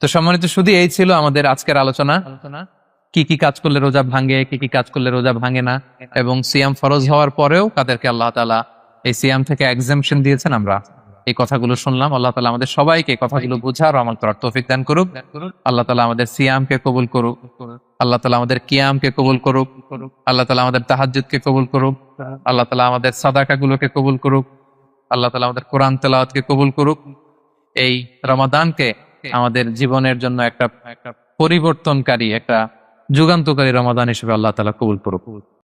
তো সম্মানিত, শুধু এই ছিল আমাদের আজকের আলোচনা, কি কি কাজ করলে রোজা ভাঙে, কি কি কাজ করলে রোজা ভাঙে না, এবং সিয়াম ফরজ হওয়ার পরেও কাদেরকে আল্লাহ তাআলা এই সিয়াম থেকে এক্সাম্পশন দিয়েছেন, আমরা এই কথাগুলো শুনলাম। আল্লাহ তাআলা আমাদের সবাইকে এই কথাগুলো বোঝার ও আমল করার তৌফিক দান করুক। আল্লাহ তাআলা আমাদের সিয়ামকে কবুল করুক, আল্লাহ তাআলা আমাদের কিয়ামকে কবুল করুক, আল্লাহ তাআলা আমাদের তাহাজ্জুদকে কবুল করুক, আল্লাহ তাআলা আমাদের সাদাকাগুলোকে কবুল করুক, আল্লাহ তাআলা আমাদের কোরআন তেলাওয়াতকে কবুল করুক। এই রমাদানকে আমাদের জীবনের জন্য একটা পরিবর্তনকারী, একটা যুগান্তকারী রমাদান হিসেবে আল্লাহ তাআলা কবুল করুক।